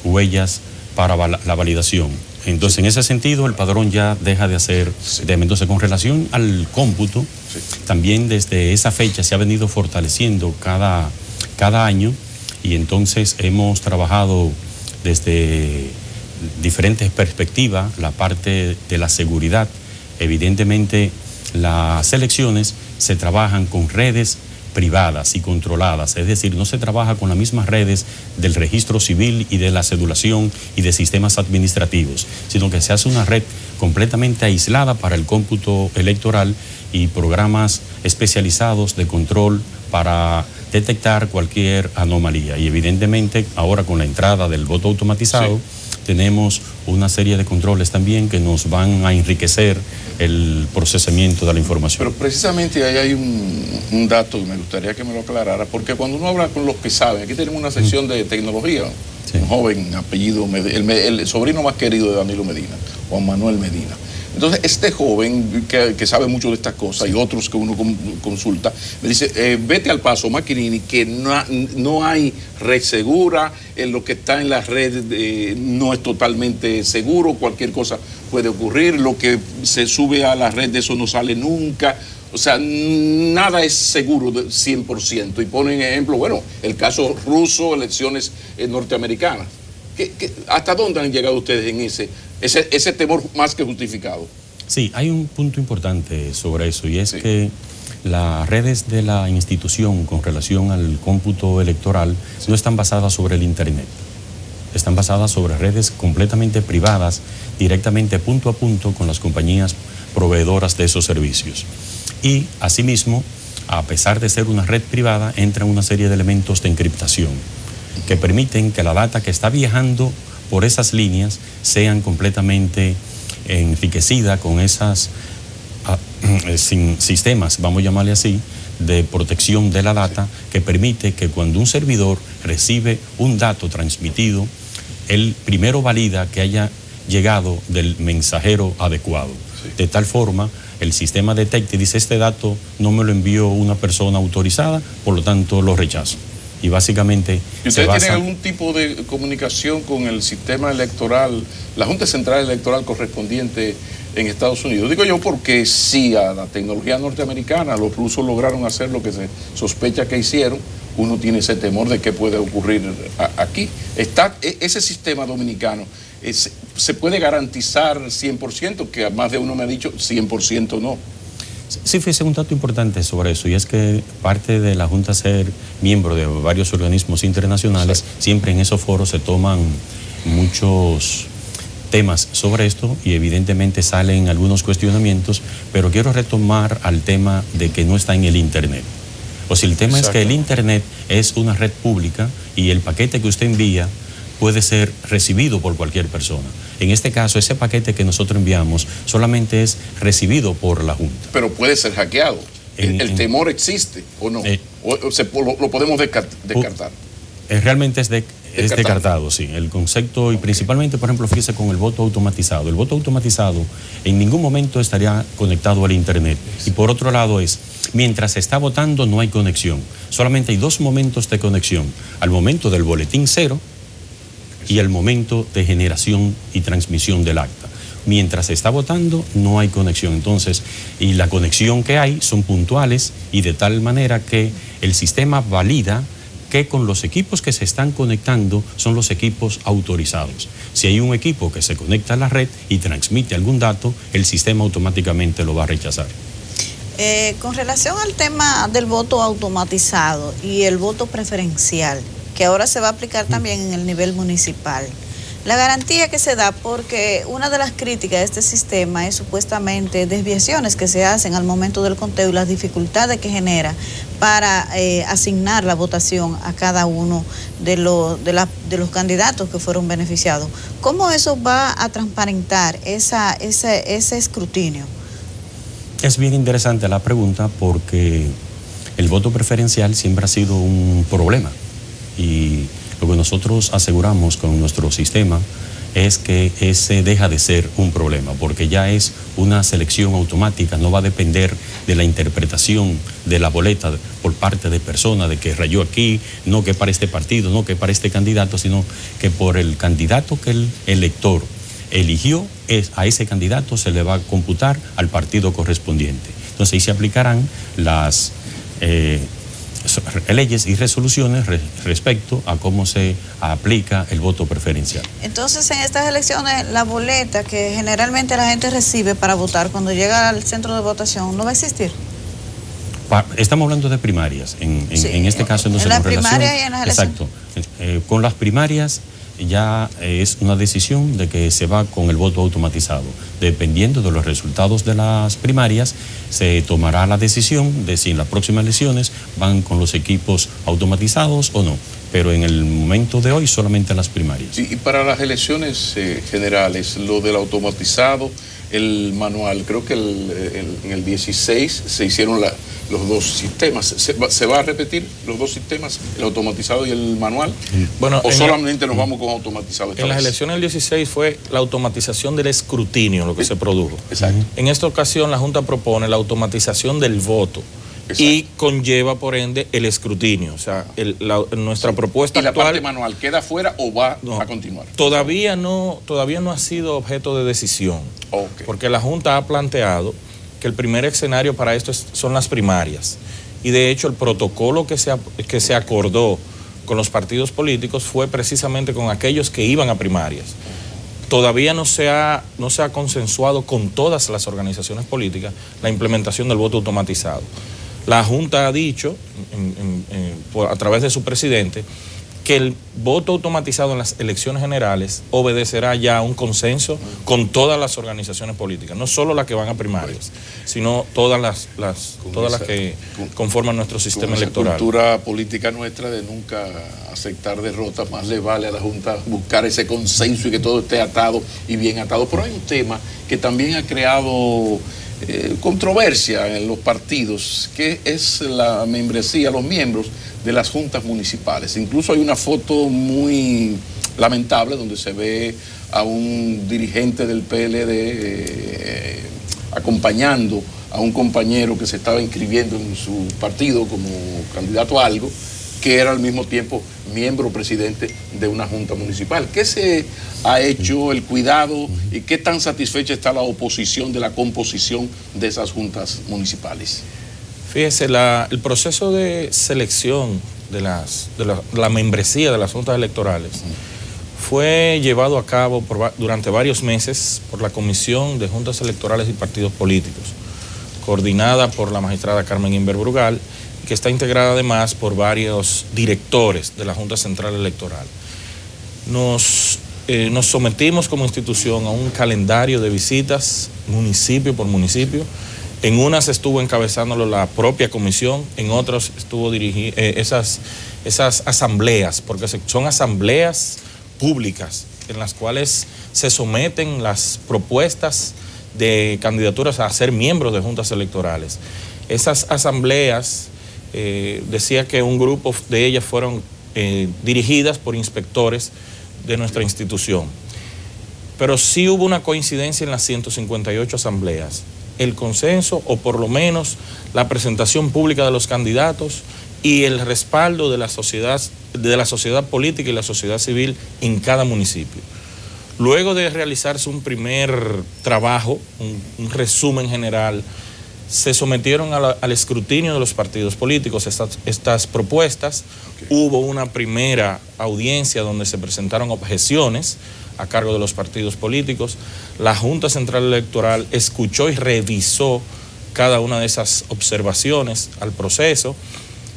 huellas para la validación. Entonces, en ese sentido, el padrón ya deja de hacer. Entonces, con relación al cómputo, también desde esa fecha se ha venido fortaleciendo cada año, y entonces hemos trabajado desde diferentes perspectivas la parte de la seguridad. Evidentemente, las elecciones se trabajan con redes privadas y controladas, es decir, no se trabaja con las mismas redes del registro civil y de la cedulación y de sistemas administrativos, sino que se hace una red completamente aislada para el cómputo electoral y programas especializados de control para detectar cualquier anomalía. Y evidentemente, ahora con la entrada del voto automatizado, tenemos una serie de controles también que nos van a enriquecer el procesamiento de la información. Pero precisamente ahí hay un dato que me gustaría que me lo aclarara, porque cuando uno habla con los que saben, aquí tenemos una sección de tecnología, un joven apellido, el sobrino más querido de Danilo Medina, Juan Manuel Medina. Entonces, este joven que sabe mucho de estas cosas y otros que uno consulta, me dice, vete al paso, Macchiarini, que no hay red segura, lo que está en la red no es totalmente seguro, cualquier cosa puede ocurrir, lo que se sube a la red de eso no sale nunca. O sea, nada es seguro de 100%. Y ponen ejemplo, bueno, el caso ruso, elecciones norteamericanas. ¿Hasta dónde han llegado ustedes en ese temor más que justificado? Sí, hay un punto importante sobre eso, y es que las redes de la institución con relación al cómputo electoral no están basadas sobre el Internet. Están basadas sobre redes completamente privadas, directamente punto a punto con las compañías proveedoras de esos servicios. Y asimismo, a pesar de ser una red privada, entran una serie de elementos de encriptación que permiten que la data que está viajando por esas líneas sean completamente enriquecida con esas sistemas, vamos a llamarle así, de protección de la data que permite que cuando un servidor recibe un dato transmitido, él primero valida que haya llegado del mensajero adecuado. Sí. De tal forma, el sistema detecta y dice, este dato no me lo envió una persona autorizada, por lo tanto lo rechazo. Y básicamente... ¿Y ustedes tienen algún tipo de comunicación con el sistema electoral, la Junta Central Electoral correspondiente en Estados Unidos? Digo yo porque sí, a la tecnología norteamericana, los rusos lograron hacer lo que se sospecha que hicieron, uno tiene ese temor de qué puede ocurrir aquí. Está ese sistema dominicano, ¿se puede garantizar 100%? Que más de uno me ha dicho 100% no. Sí, fíjese un dato importante sobre eso, y es que parte de la Junta ser miembro de varios organismos internacionales, sí, siempre en esos foros se toman muchos temas sobre esto y evidentemente salen algunos cuestionamientos, pero quiero retomar al tema de que no está en el Internet. O si el tema es que el Internet es una red pública y el paquete que usted envía puede ser recibido por cualquier persona. En este caso, ese paquete que nosotros enviamos solamente es recibido por la Junta. Pero puede ser hackeado. ¿El temor existe o no? ¿Lo podemos descartar? Realmente es descartado, sí. El concepto, y principalmente, por ejemplo, fíjese con el voto automatizado. El voto automatizado en ningún momento estaría conectado al Internet. Y por otro lado mientras se está votando no hay conexión. Solamente hay dos momentos de conexión. Al momento del boletín cero y el momento de generación y transmisión del acta. Mientras se está votando no hay conexión. Entonces, y la conexión que hay son puntuales y de tal manera que el sistema valida que con los equipos que se están conectando son los equipos autorizados. Si hay un equipo que se conecta a la red y transmite algún dato, el sistema automáticamente lo va a rechazar. Con relación al tema del voto automatizado y el voto preferencial, que ahora se va a aplicar también en el nivel municipal, la garantía que se da, porque una de las críticas de este sistema es supuestamente desviaciones que se hacen al momento del conteo y las dificultades que genera para asignar la votación a cada uno de los candidatos que fueron beneficiados. ¿Cómo eso va a transparentar ese escrutinio? Es bien interesante la pregunta, porque el voto preferencial siempre ha sido un problema. Y lo que nosotros aseguramos con nuestro sistema es que ese deja de ser un problema, porque ya es una selección automática, no va a depender de la interpretación de la boleta por parte de personas, de que rayó aquí, no que para este partido, no que para este candidato, sino que por el candidato que el elector eligió, a ese candidato se le va a computar al partido correspondiente. Entonces ahí se aplicarán las leyes y resoluciones respecto a cómo se aplica el voto preferencial. Entonces, en estas elecciones, la boleta que generalmente la gente recibe para votar cuando llega al centro de votación no va a existir. Estamos hablando de primarias, en este caso. Entonces, en las primarias y en las elecciones. Exacto. Con las primarias ya es una decisión de que se va con el voto automatizado. Dependiendo de los resultados de las primarias, se tomará la decisión de si en las próximas elecciones van con los equipos automatizados o no. Pero en el momento de hoy solamente las primarias. Y para las elecciones generales, lo del automatizado, el manual, creo que en el 16 se hicieron los dos sistemas. ¿Se va a repetir los dos sistemas, el automatizado y el manual? Bueno, ¿O solamente nos vamos con automatizado? En las elecciones del 16 fue la automatización del escrutinio lo que se produjo. Exacto. En esta ocasión la Junta propone la automatización del voto. Exacto. Y conlleva por ende el escrutinio. O sea, nuestra propuesta ¿Y la actual, parte manual queda fuera o va a continuar? Todavía no ha sido objeto de decisión. Okay. Porque la Junta ha planteado que el primer escenario para esto son las primarias. Y de hecho el protocolo que se acordó con los partidos políticos fue precisamente con aquellos que iban a primarias. Todavía no se ha consensuado con todas las organizaciones políticas la implementación del voto automatizado. La Junta ha dicho, a través de su presidente, que el voto automatizado en las elecciones generales obedecerá ya a un consenso con todas las organizaciones políticas, no solo las que van a primarias, sino todas las que conforman nuestro sistema electoral. La cultura política nuestra de nunca aceptar derrotas, más le vale a la Junta buscar ese consenso y que todo esté atado y bien atado. Pero hay un tema que también ha creado controversia en los partidos, que es la membresía, los miembros de las juntas municipales. Incluso hay una foto muy lamentable donde se ve a un dirigente del PLD acompañando a un compañero que se estaba inscribiendo en su partido como candidato a algo, que era al mismo tiempo miembro presidente de una junta municipal. ¿Qué se ha hecho, el cuidado, y qué tan satisfecha está la oposición de la composición de esas juntas municipales? Fíjese, el proceso de selección de la membresía de las juntas electorales fue llevado a cabo durante varios meses por la Comisión de Juntas Electorales y Partidos Políticos, coordinada por la magistrada Carmen Inver Brugal, que está integrada además por varios directores de la Junta Central Electoral. Nos sometimos como institución a un calendario de visitas municipio por municipio. En unas estuvo encabezándolo la propia comisión, en otras estuvo dirigiendo esas asambleas, porque son asambleas públicas en las cuales se someten las propuestas de candidaturas a ser miembros de juntas electorales. Esas asambleas, decía que un grupo de ellas fueron dirigidas por inspectores de nuestra institución. Pero sí hubo una coincidencia en las 158 asambleas. El consenso, o por lo menos la presentación pública de los candidatos y el respaldo de la sociedad política y la sociedad civil en cada municipio. Luego de realizarse un primer trabajo, un resumen general, se sometieron al escrutinio de los partidos políticos estas propuestas. Hubo una primera audiencia donde se presentaron objeciones a cargo de los partidos políticos. La Junta Central Electoral escuchó y revisó cada una de esas observaciones al proceso.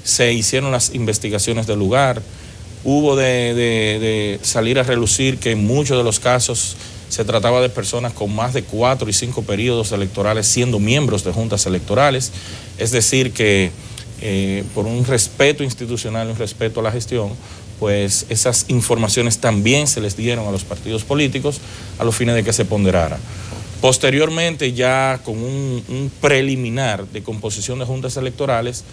Se hicieron las investigaciones del lugar. Hubo de salir a relucir que en muchos de los casos se trataba de personas con más de 4 y 5 periodos electorales siendo miembros de juntas electorales. Es decir que por un respeto institucional, un respeto a la gestión, pues esas informaciones también se les dieron a los partidos políticos a los fines de que se ponderara. Posteriormente, ya con un preliminar de composición de juntas electorales,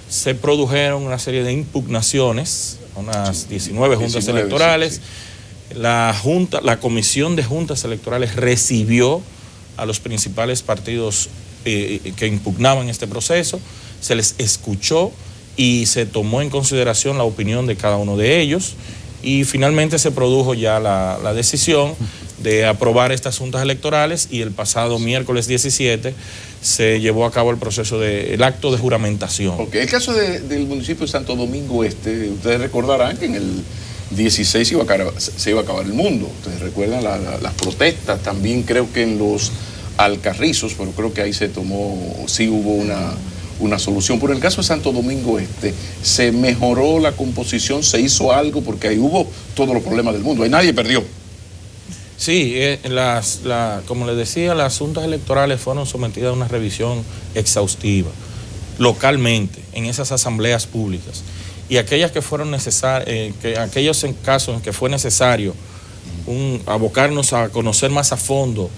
se produjeron una serie de impugnaciones, unas 19 juntas electorales. Sí. La Comisión de Juntas Electorales recibió a los principales partidos que impugnaban este proceso, se les escuchó y se tomó en consideración la opinión de cada uno de ellos, y finalmente se produjo ya la decisión de aprobar estas juntas electorales, y el pasado miércoles 17 se llevó a cabo el acto de juramentación. Okay. El caso del municipio de Santo Domingo Este, ustedes recordarán que en el 16 se iba a acabar el mundo. Ustedes recuerdan las protestas, también creo que en los Alcarrizos, pero creo que ahí sí hubo una solución. Pero en el caso de Santo Domingo Este, ¿se mejoró la composición? ¿Se hizo algo? Porque ahí hubo todos los problemas del mundo, ahí nadie perdió. Sí, como les decía, las juntas electorales fueron sometidas a una revisión exhaustiva, localmente, en esas asambleas públicas. Y aquellas que fueron necesarias, aquellos casos en que fue necesario abocarnos a conocer más a fondo,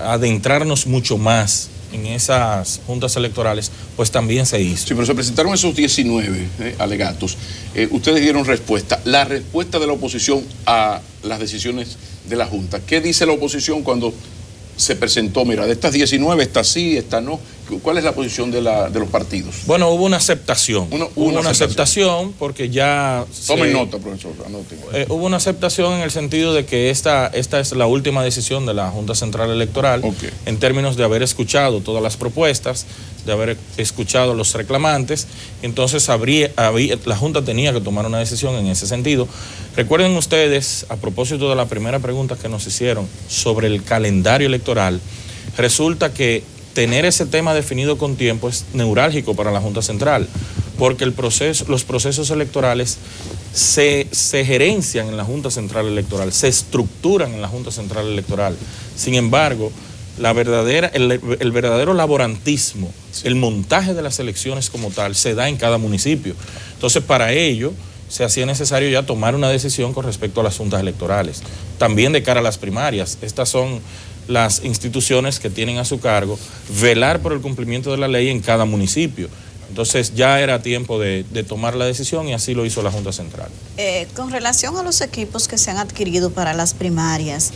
adentrarnos mucho más en esas juntas electorales, pues también se hizo. Sí, pero se presentaron esos 19 alegatos. Ustedes dieron respuesta. La respuesta de la oposición a las decisiones de la Junta. ¿Qué dice la oposición cuando se presentó? Mira, de estas 19, esta sí, esta no. ¿Cuál es la posición de los partidos? Bueno, hubo una aceptación. Hubo una aceptación porque ya... Tomen nota, profesor. Anoten. Hubo una aceptación en el sentido de que esta es la última decisión de la Junta Central Electoral, okay, en términos de haber escuchado todas las propuestas, de haber escuchado a los reclamantes. Entonces la Junta tenía que tomar una decisión en ese sentido. Recuerden ustedes, a propósito de la primera pregunta que nos hicieron sobre el calendario electoral, resulta que tener ese tema definido con tiempo es neurálgico para la Junta Central, porque los procesos electorales se gerencian en la Junta Central Electoral, se estructuran en la Junta Central Electoral. Sin embargo, el verdadero laborantismo, sí, el montaje de las elecciones como tal, se da en cada municipio. Entonces, para ello, se hacía necesario ya tomar una decisión con respecto a las juntas electorales. También de cara a las primarias. Estas son las instituciones que tienen a su cargo velar por el cumplimiento de la ley en cada municipio. Entonces ya era tiempo de tomar la decisión y así lo hizo la Junta Central. Con relación a los equipos que se han adquirido para las primarias,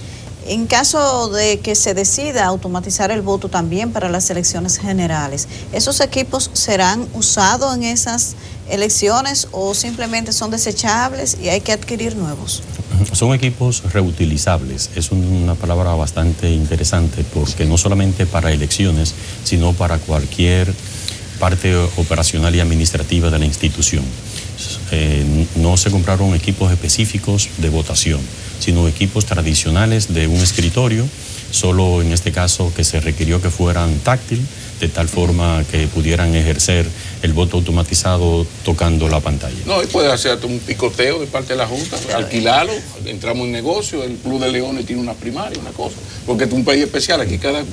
en caso de que se decida automatizar el voto también para las elecciones generales, ¿esos equipos serán usados en esas elecciones o simplemente son desechables y hay que adquirir nuevos? Son equipos reutilizables. Es una palabra bastante interesante porque no solamente para elecciones, sino para cualquier parte operacional y administrativa de la institución. No se compraron equipos específicos de votación, sino equipos tradicionales de un escritorio, solo en este caso que se requirió que fueran táctil, de tal forma que pudieran ejercer el voto automatizado tocando la pantalla. No, y puede hacer un picoteo de parte de la Junta, alquilarlo, entramos en negocio, el Club de Leones tiene una primaria, una cosa, porque es un país especial, aquí cada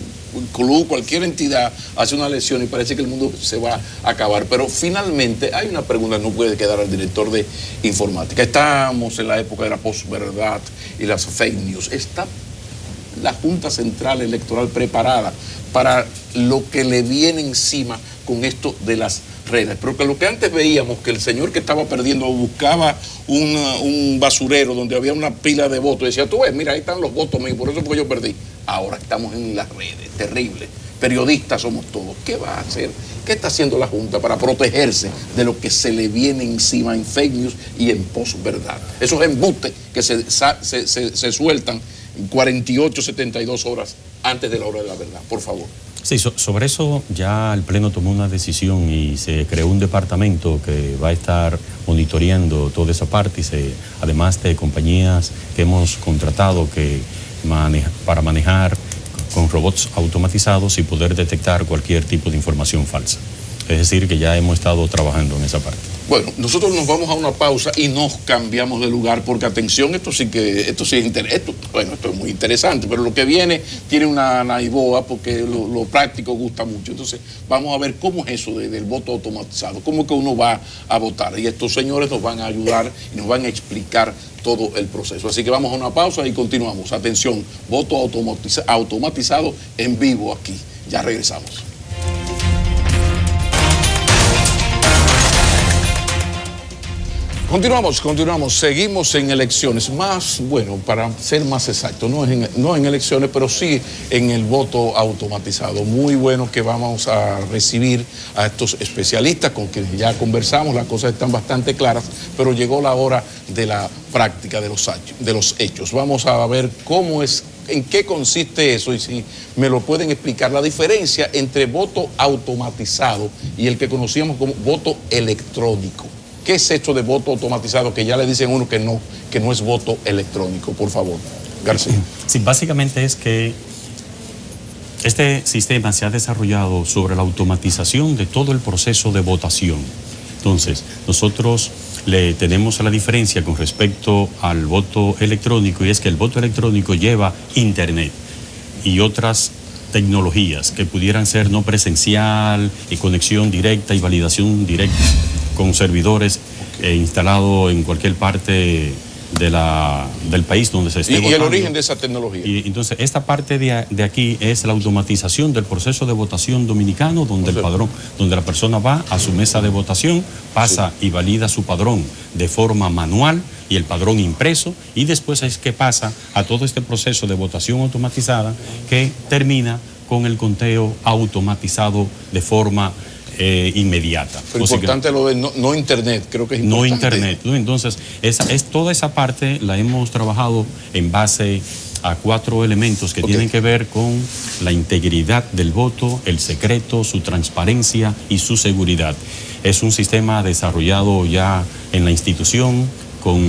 club, cualquier entidad hace una elección y parece que el mundo se va a acabar. Pero finalmente hay una pregunta que no puede quedar al director de informática. Estamos en la época de la posverdad y las fake news. ¿Está la Junta Central Electoral preparada para lo que le viene encima con esto de las redes? Porque lo que antes veíamos, que el señor que estaba perdiendo buscaba un basurero donde había una pila de votos y decía, tú ves, mira, ahí están los votos míos, por eso fue yo perdí. Ahora estamos en las redes, terrible. Periodistas somos todos. ¿Qué va a hacer? ¿Qué está haciendo la Junta para protegerse de lo que se le viene encima en fake news y en posverdad? Esos embustes que se sueltan 48, 72 horas antes de la hora de la verdad, por favor. Sí, sobre eso ya el Pleno tomó una decisión y se creó un departamento que va a estar monitoreando toda esa parte, además de compañías que hemos contratado para manejar con robots automatizados y poder detectar cualquier tipo de información falsa. Es decir, que ya hemos estado trabajando en esa parte. Bueno, nosotros nos vamos a una pausa y nos cambiamos de lugar porque, atención, esto es muy interesante, pero lo que viene tiene una naiboa porque lo práctico gusta mucho. Entonces, vamos a ver cómo es eso del voto automatizado, cómo es que uno va a votar. Y estos señores nos van a ayudar y nos van a explicar todo el proceso. Así que vamos a una pausa y continuamos. Atención, voto automatizado en vivo aquí. Ya regresamos. Continuamos, seguimos en elecciones, para ser más exacto, no en elecciones, pero sí en el voto automatizado. Muy bueno que vamos a recibir a estos especialistas con quienes ya conversamos, las cosas están bastante claras, pero llegó la hora de la práctica de los hechos. Vamos a ver en qué consiste eso y si me lo pueden explicar, la diferencia entre voto automatizado y el que conocíamos como voto electrónico. ¿Qué es esto de voto automatizado que ya le dicen a uno que no es voto electrónico? Por favor, García. Sí, básicamente es que este sistema se ha desarrollado sobre la automatización de todo el proceso de votación. Entonces, nosotros le tenemos la diferencia con respecto al voto electrónico y es que el voto electrónico lleva internet y otras tecnologías que pudieran ser no presencial y conexión directa y validación directa con servidores instalados en cualquier parte del país donde se esté votando. ¿Y el origen de esa tecnología? Y entonces, esta parte de aquí es la automatización del proceso de votación dominicano, donde donde la persona va a su mesa de votación, pasa y valida su padrón de forma manual y el padrón impreso, y después es que pasa a todo este proceso de votación automatizada que termina con el conteo automatizado de forma inmediata. Pero importante lo de no internet, creo que es importante. No internet, ¿no? Entonces, toda esa parte la hemos trabajado en base a 4 elementos que tienen que ver con la integridad del voto, el secreto, su transparencia y su seguridad. Es un sistema desarrollado ya en la institución con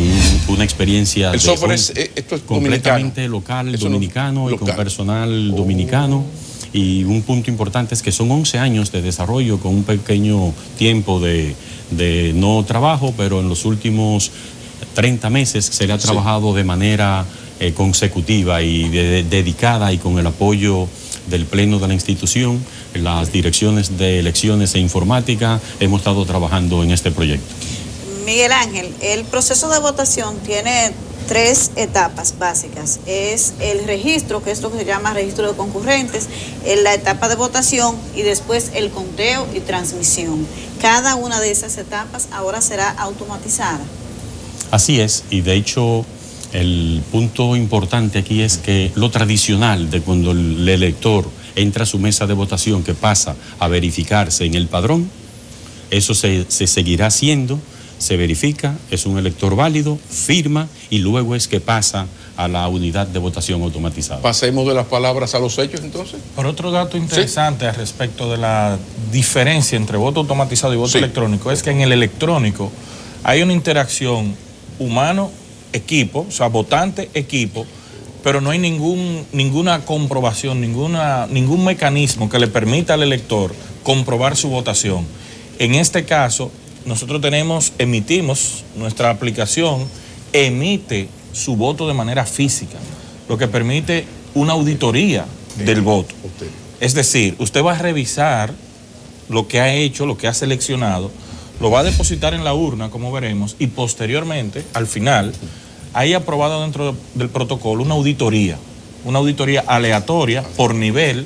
una experiencia esto es completamente local, dominicano y con personal dominicano. Y un punto importante es que son 11 años de desarrollo con un pequeño tiempo de no trabajo, pero en los últimos 30 meses se le ha trabajado de manera consecutiva y dedicada y con el apoyo del Pleno de la institución, las direcciones de elecciones e informática, hemos estado trabajando en este proyecto. Miguel Ángel, el proceso de votación tiene 3 etapas básicas. Es el registro, que es lo que se llama registro de concurrentes, la etapa de votación y después el conteo y transmisión. Cada una de esas etapas ahora será automatizada. Así es, y de hecho el punto importante aquí es que lo tradicional de cuando el elector entra a su mesa de votación, que pasa a verificarse en el padrón, eso se seguirá haciendo, se verifica, es un elector válido, firma y luego es que pasa a la unidad de votación automatizada. Pasemos de las palabras a los hechos entonces. Por otro dato interesante al respecto de la diferencia entre voto automatizado y voto electrónico, es que en el electrónico hay una interacción humano-equipo, o sea, votante-equipo, pero no hay ninguna comprobación, ningún mecanismo que le permita al elector comprobar su votación. En este caso, nosotros emitimos, nuestra aplicación emite su voto de manera física, lo que permite una auditoría del voto. Es decir, usted va a revisar lo que ha hecho, lo que ha seleccionado, lo va a depositar en la urna, como veremos, y posteriormente, al final, hay aprobado dentro del protocolo una auditoría aleatoria por nivel,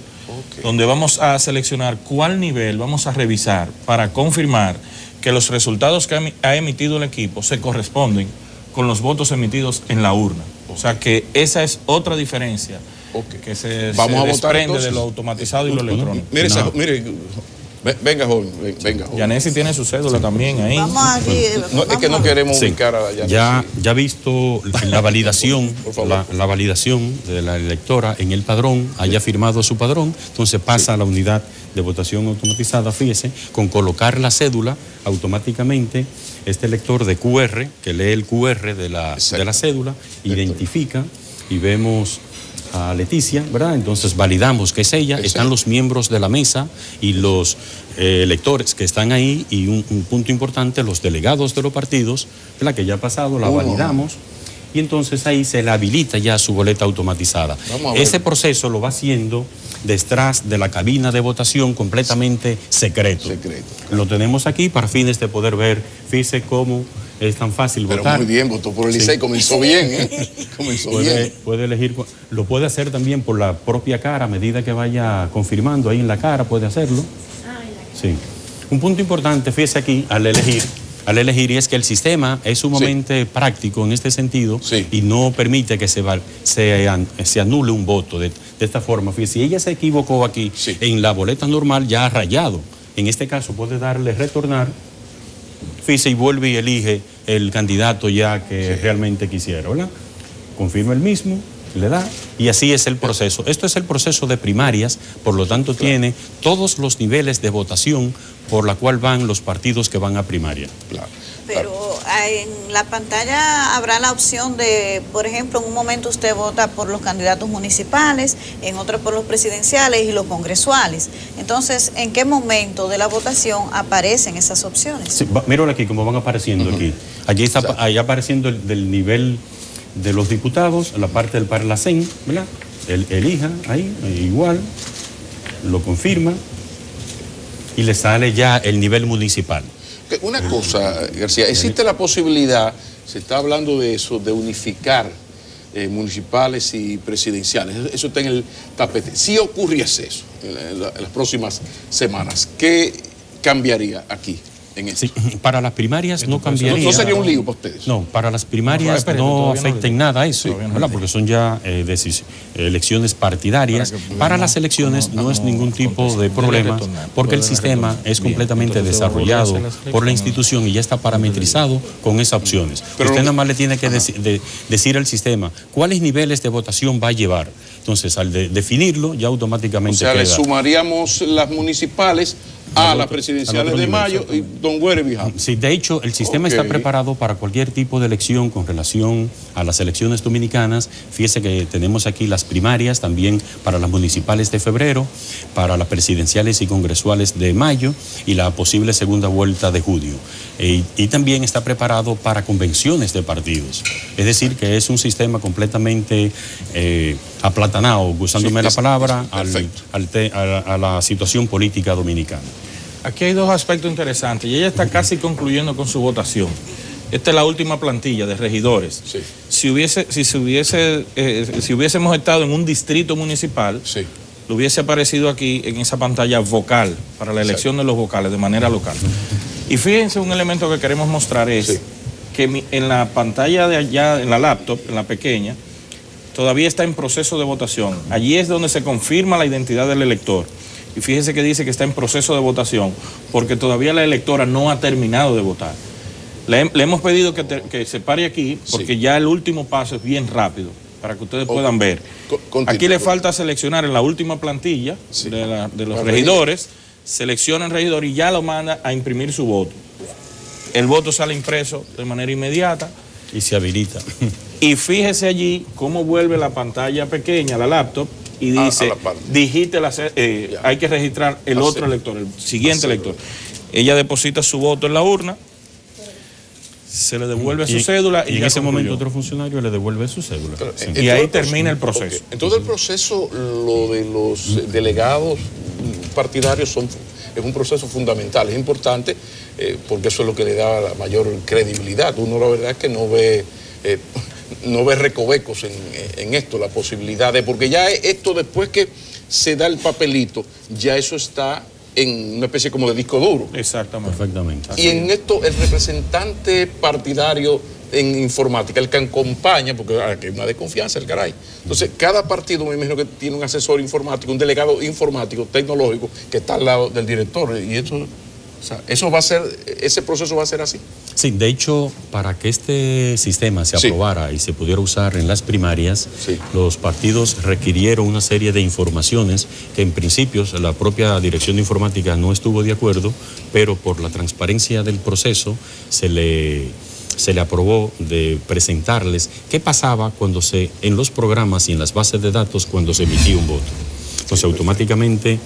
donde vamos a seleccionar cuál nivel vamos a revisar para confirmar que los resultados que ha emitido el equipo se corresponden con los votos emitidos en la urna. O sea que esa es otra diferencia que se desprende de lo automatizado y lo electrónico. Mire, venga, joven, venga, joven. Yanesi tiene su cédula también ahí. Vamos aquí. Es que no queremos ubicar a Yanesi. Ya visto la validación, la validación de la electora en el padrón, haya firmado su padrón, entonces pasa a la unidad de votación automatizada, fíjese, con colocar la cédula automáticamente, este lector de QR, que lee el QR de la cédula, identifica y vemos a Leticia, ¿verdad? Entonces validamos que es ella, están los miembros de la mesa y los electores que están ahí y un punto importante, los delegados de los partidos, ¿verdad? Que ya ha pasado, la validamos y entonces ahí se le habilita ya su boleta automatizada. Ese proceso lo va haciendo detrás de la cabina de votación completamente secreto. Lo tenemos aquí para fines de poder ver, fíjese cómo es tan fácil votar. Pero muy bien, votó por el Licey, comenzó bien, ¿eh? Puede elegir, lo puede hacer también por la propia cara, a medida que vaya confirmando ahí en la cara, puede hacerlo. Sí. Un punto importante, fíjese aquí, al elegir, y es que el sistema es sumamente práctico en este sentido y no permite que se anule un voto de esta forma. Fíjese, si ella se equivocó aquí en la boleta normal, ya ha rayado. En este caso puede darle retornar, fíjese, y vuelve y elige el candidato ya que realmente quisiera, ¿verdad? Confirma el mismo, le da, y así es el proceso. Esto es el proceso de primarias, por lo tanto tiene todos los niveles de votación por la cual van los partidos que van a primaria. Pero en la pantalla habrá la opción de, por ejemplo, en un momento usted vota por los candidatos municipales, en otro por los presidenciales y los congresuales. Entonces, ¿en qué momento de la votación aparecen esas opciones? Sí, míralo aquí, como van apareciendo aquí. Allí está ahí apareciendo del nivel de los diputados, la parte del Parlacén, ¿verdad? Elija ahí, igual, lo confirma y le sale ya el nivel municipal. Una cosa, García, existe la posibilidad, se está hablando de eso, de unificar municipales y presidenciales. Eso está en el tapete. Si ocurriese eso en las próximas semanas, ¿qué cambiaría aquí? Sí, para las primarias no cambiaría. ¿No sería un lío para ustedes? No, para las primarias no afecta en nada eso, ¿verdad? Porque son ya elecciones partidarias. Para las elecciones no es ningún tipo de problema, porque el sistema es completamente desarrollado por la institución y ya está parametrizado con esas opciones. Usted nada más le tiene que decir al sistema cuáles niveles de votación va a llevar. Entonces, al definirlo, ya automáticamente queda. O sea, le sumaríamos las municipales a las presidenciales de mayo y Don Güere Bijá. Sí, de hecho, el sistema está preparado para cualquier tipo de elección con relación a las elecciones dominicanas. Fíjese que tenemos aquí las primarias, también para las municipales de febrero, para las presidenciales y congresuales de mayo y la posible segunda vuelta de junio. Y también está preparado para convenciones de partidos. Es decir, que es un sistema completamente aplatanado, usándome la palabra, a la situación política dominicana. Aquí hay dos aspectos interesantes y ella está casi concluyendo con su votación. Esta es la última plantilla de regidores. Sí. Si hubiésemos estado en un distrito municipal, Sí. le hubiese aparecido aquí en esa pantalla vocal, para la elección de los vocales de manera local. Y fíjense, un elemento que queremos mostrar es Sí. que en la pantalla de allá, en la laptop, en la pequeña, todavía está en proceso de votación. Allí es donde se confirma la identidad del elector. Y fíjense que dice que está en proceso de votación, porque todavía la electora no ha terminado de votar. Le hemos pedido que se pare aquí, porque ya el último paso es bien rápido, para que ustedes puedan ver. Aquí le falta seleccionar en la última plantilla de los regidores, selecciona el regidor y ya lo manda a imprimir su voto. El voto sale impreso de manera inmediata. Y se habilita. Y fíjese allí cómo vuelve la pantalla pequeña, la laptop, y dice, digite hay que registrar el otro elector, el siguiente elector. Ella deposita su voto en la urna, se le devuelve su cédula y en ese momento otro funcionario le devuelve su cédula. Claro, y ahí termina el proceso. Okay. Entonces el proceso, lo de los delegados partidarios es un proceso fundamental, es importante, porque eso es lo que le da la mayor credibilidad. Uno la verdad es que no ve recovecos en esto, la posibilidad de, porque ya esto después que se da el papelito, ya eso está en una especie como de disco duro. Exactamente. Perfectamente. Y en esto el representante partidario en informática, el que acompaña, porque hay una desconfianza, el caray. Entonces, cada partido me imagino que tiene un asesor informático, un delegado informático, tecnológico, que está al lado del director. Y eso, o sea, ese proceso va a ser así. Sí, de hecho, para que este sistema se aprobara y se pudiera usar en las primarias, los partidos requirieron una serie de informaciones que en principio la propia Dirección de Informática no estuvo de acuerdo, pero por la transparencia del proceso se le aprobó de presentarles qué pasaba cuando en los programas y en las bases de datos cuando se emitía un voto. Entonces automáticamente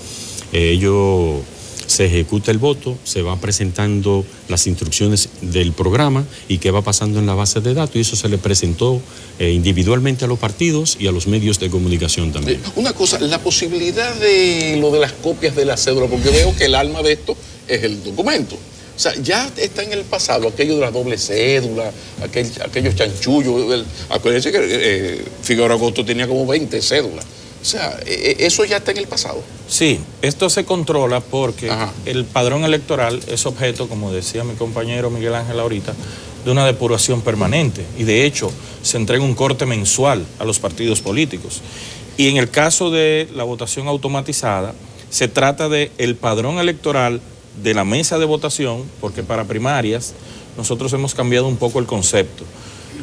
se ejecuta el voto, se va presentando las instrucciones del programa y qué va pasando en la base de datos, y eso se le presentó individualmente a los partidos y a los medios de comunicación también. Una cosa, la posibilidad de lo de las copias de la cédula, porque veo que el alma de esto es el documento. O sea, ya está en el pasado aquello de la doble cédula, aquellos chanchullos. Acuérdense que Figueroa Agosto tenía como 20 cédulas. O sea, eso ya está en el pasado. Sí, esto se controla porque el padrón electoral es objeto, como decía mi compañero Miguel Ángel ahorita, de una depuración permanente. Y de hecho, se entrega un corte mensual a los partidos políticos. Y en el caso de la votación automatizada, se trata del padrón electoral de la mesa de votación, porque para primarias nosotros hemos cambiado un poco el concepto.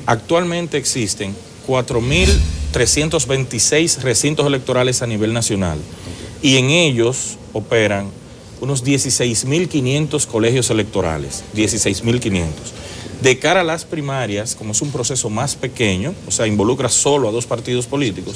Actualmente existen 4.326 recintos electorales a nivel nacional y en ellos operan unos 16.500 colegios electorales, 16.500. De cara a las primarias, como es un proceso más pequeño, o sea, involucra solo a 2 partidos políticos,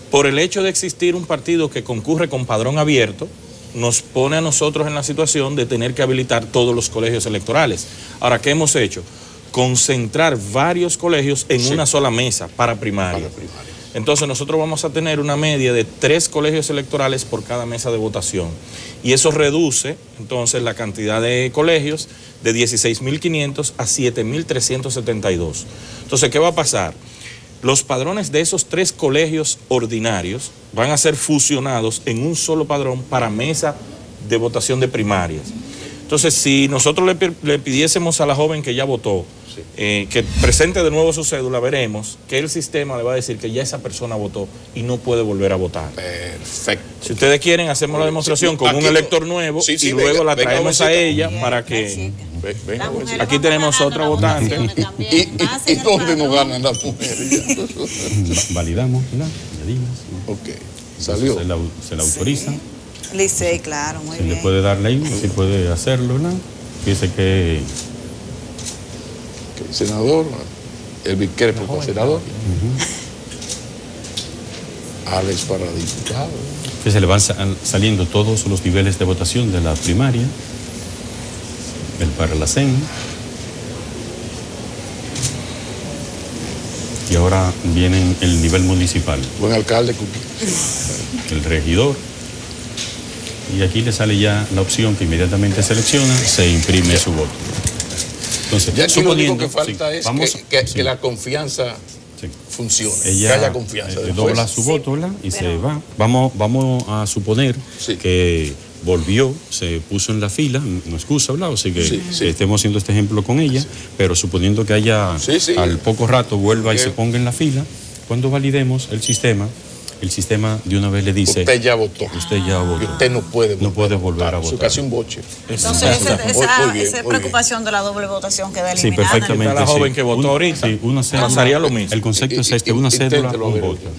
por el hecho de existir un partido que concurre con padrón abierto, nos pone a nosotros en la situación de tener que habilitar todos los colegios electorales. Ahora, ¿qué hemos hecho? Concentrar varios colegios en una sola mesa para primaria. Entonces nosotros vamos a tener una media de 3 colegios electorales por cada mesa de votación. Y eso reduce entonces la cantidad de colegios de 16.500 a 7.372. Entonces, ¿qué va a pasar? Los padrones de esos 3 colegios ordinarios van a ser fusionados en un solo padrón para mesa de votación de primarias. Entonces, si nosotros le pidiésemos a la joven que ya votó, que presente de nuevo su cédula, veremos que el sistema le va a decir que ya esa persona votó y no puede volver a votar. Perfecto. Si ustedes quieren, hacemos la demostración con un elector nuevo y luego la traemos a ella para que... Aquí tenemos otra votante. ¿Y dónde nos ganan las mujeres? Validamos, ¿verdad? Añadimos. Ok, salió. Se la autoriza. Licey, claro, muy bien. Se le puede dar ley, si puede hacerlo, ¿no? Fíjese que... Senador, Elvis Crespo para senador. Alex para diputado. Se le van saliendo todos los niveles de votación de la primaria, el para la CEN. Y ahora viene el nivel municipal. Buen alcalde. El regidor. Y aquí le sale ya la opción que inmediatamente selecciona, se imprime su voto. Entonces, ya aquí lo único que suponiendo, falta sí, es que la confianza funcione, ella que haya confianza. dobla su voto, ¿verdad? Y se va. Vamos a suponer que volvió, se puso en la fila, no excusa, ¿verdad? Así que estemos haciendo este ejemplo con ella, pero suponiendo que haya al poco rato vuelva y se ponga en la fila, cuando validemos el sistema de una vez le dice: usted ya votó. Usted ya votó. Y usted no puede volver a votar. Eso es casi un boche. Entonces, esa preocupación de la doble votación queda eliminada. Sí, perfectamente. La joven que votó ahorita, una cédula, pasaría lo mismo. El concepto es una cédula, un voto.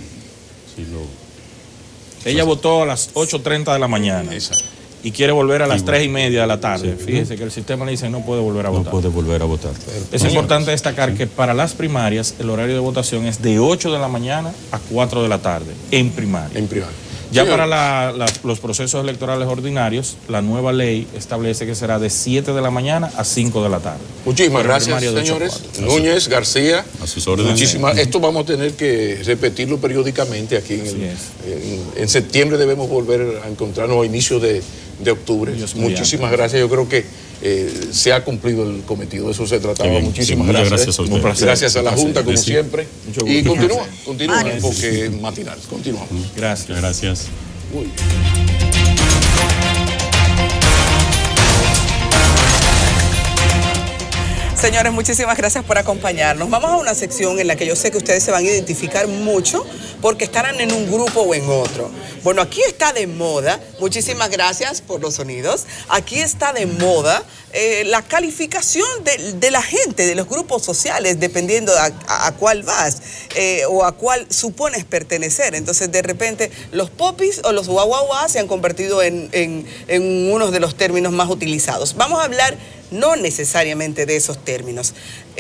Ella votó a las 8:30 de la mañana. Exacto. Y quiere volver a las 3:30 de la tarde. Fíjese que el sistema le dice no puede volver a votar. No puede volver a votar. Es importante destacar que para las primarias el horario de votación es de 8 de la mañana a 4 de la tarde, en primaria. Ya para los procesos electorales ordinarios, la nueva ley establece que será de 7 de la mañana a 5 de la tarde. Muchísimas gracias, señores. Núñez, García. Muchísimas. Esto vamos a tener que repetirlo periódicamente aquí. En septiembre debemos volver a encontrarnos a inicio de octubre. Muchísimas gracias. Yo creo que se ha cumplido el cometido. De eso se trataba. Muchísimas gracias. Gracias a la Junta, como siempre. Y continúa el enfoque matinal. Continuamos. Gracias. Muy bien. Señores, muchísimas gracias por acompañarnos. Vamos a una sección en la que yo sé que ustedes se van a identificar mucho porque estarán en un grupo o en otro. Bueno, aquí está de moda, muchísimas gracias por los sonidos, aquí está de moda la calificación de la gente, de los grupos sociales, dependiendo a cuál vas o a cuál supones pertenecer. Entonces, de repente, los popis o los guaguaguas se han convertido en uno de los términos más utilizados. Vamos a hablar no necesariamente de esos términos,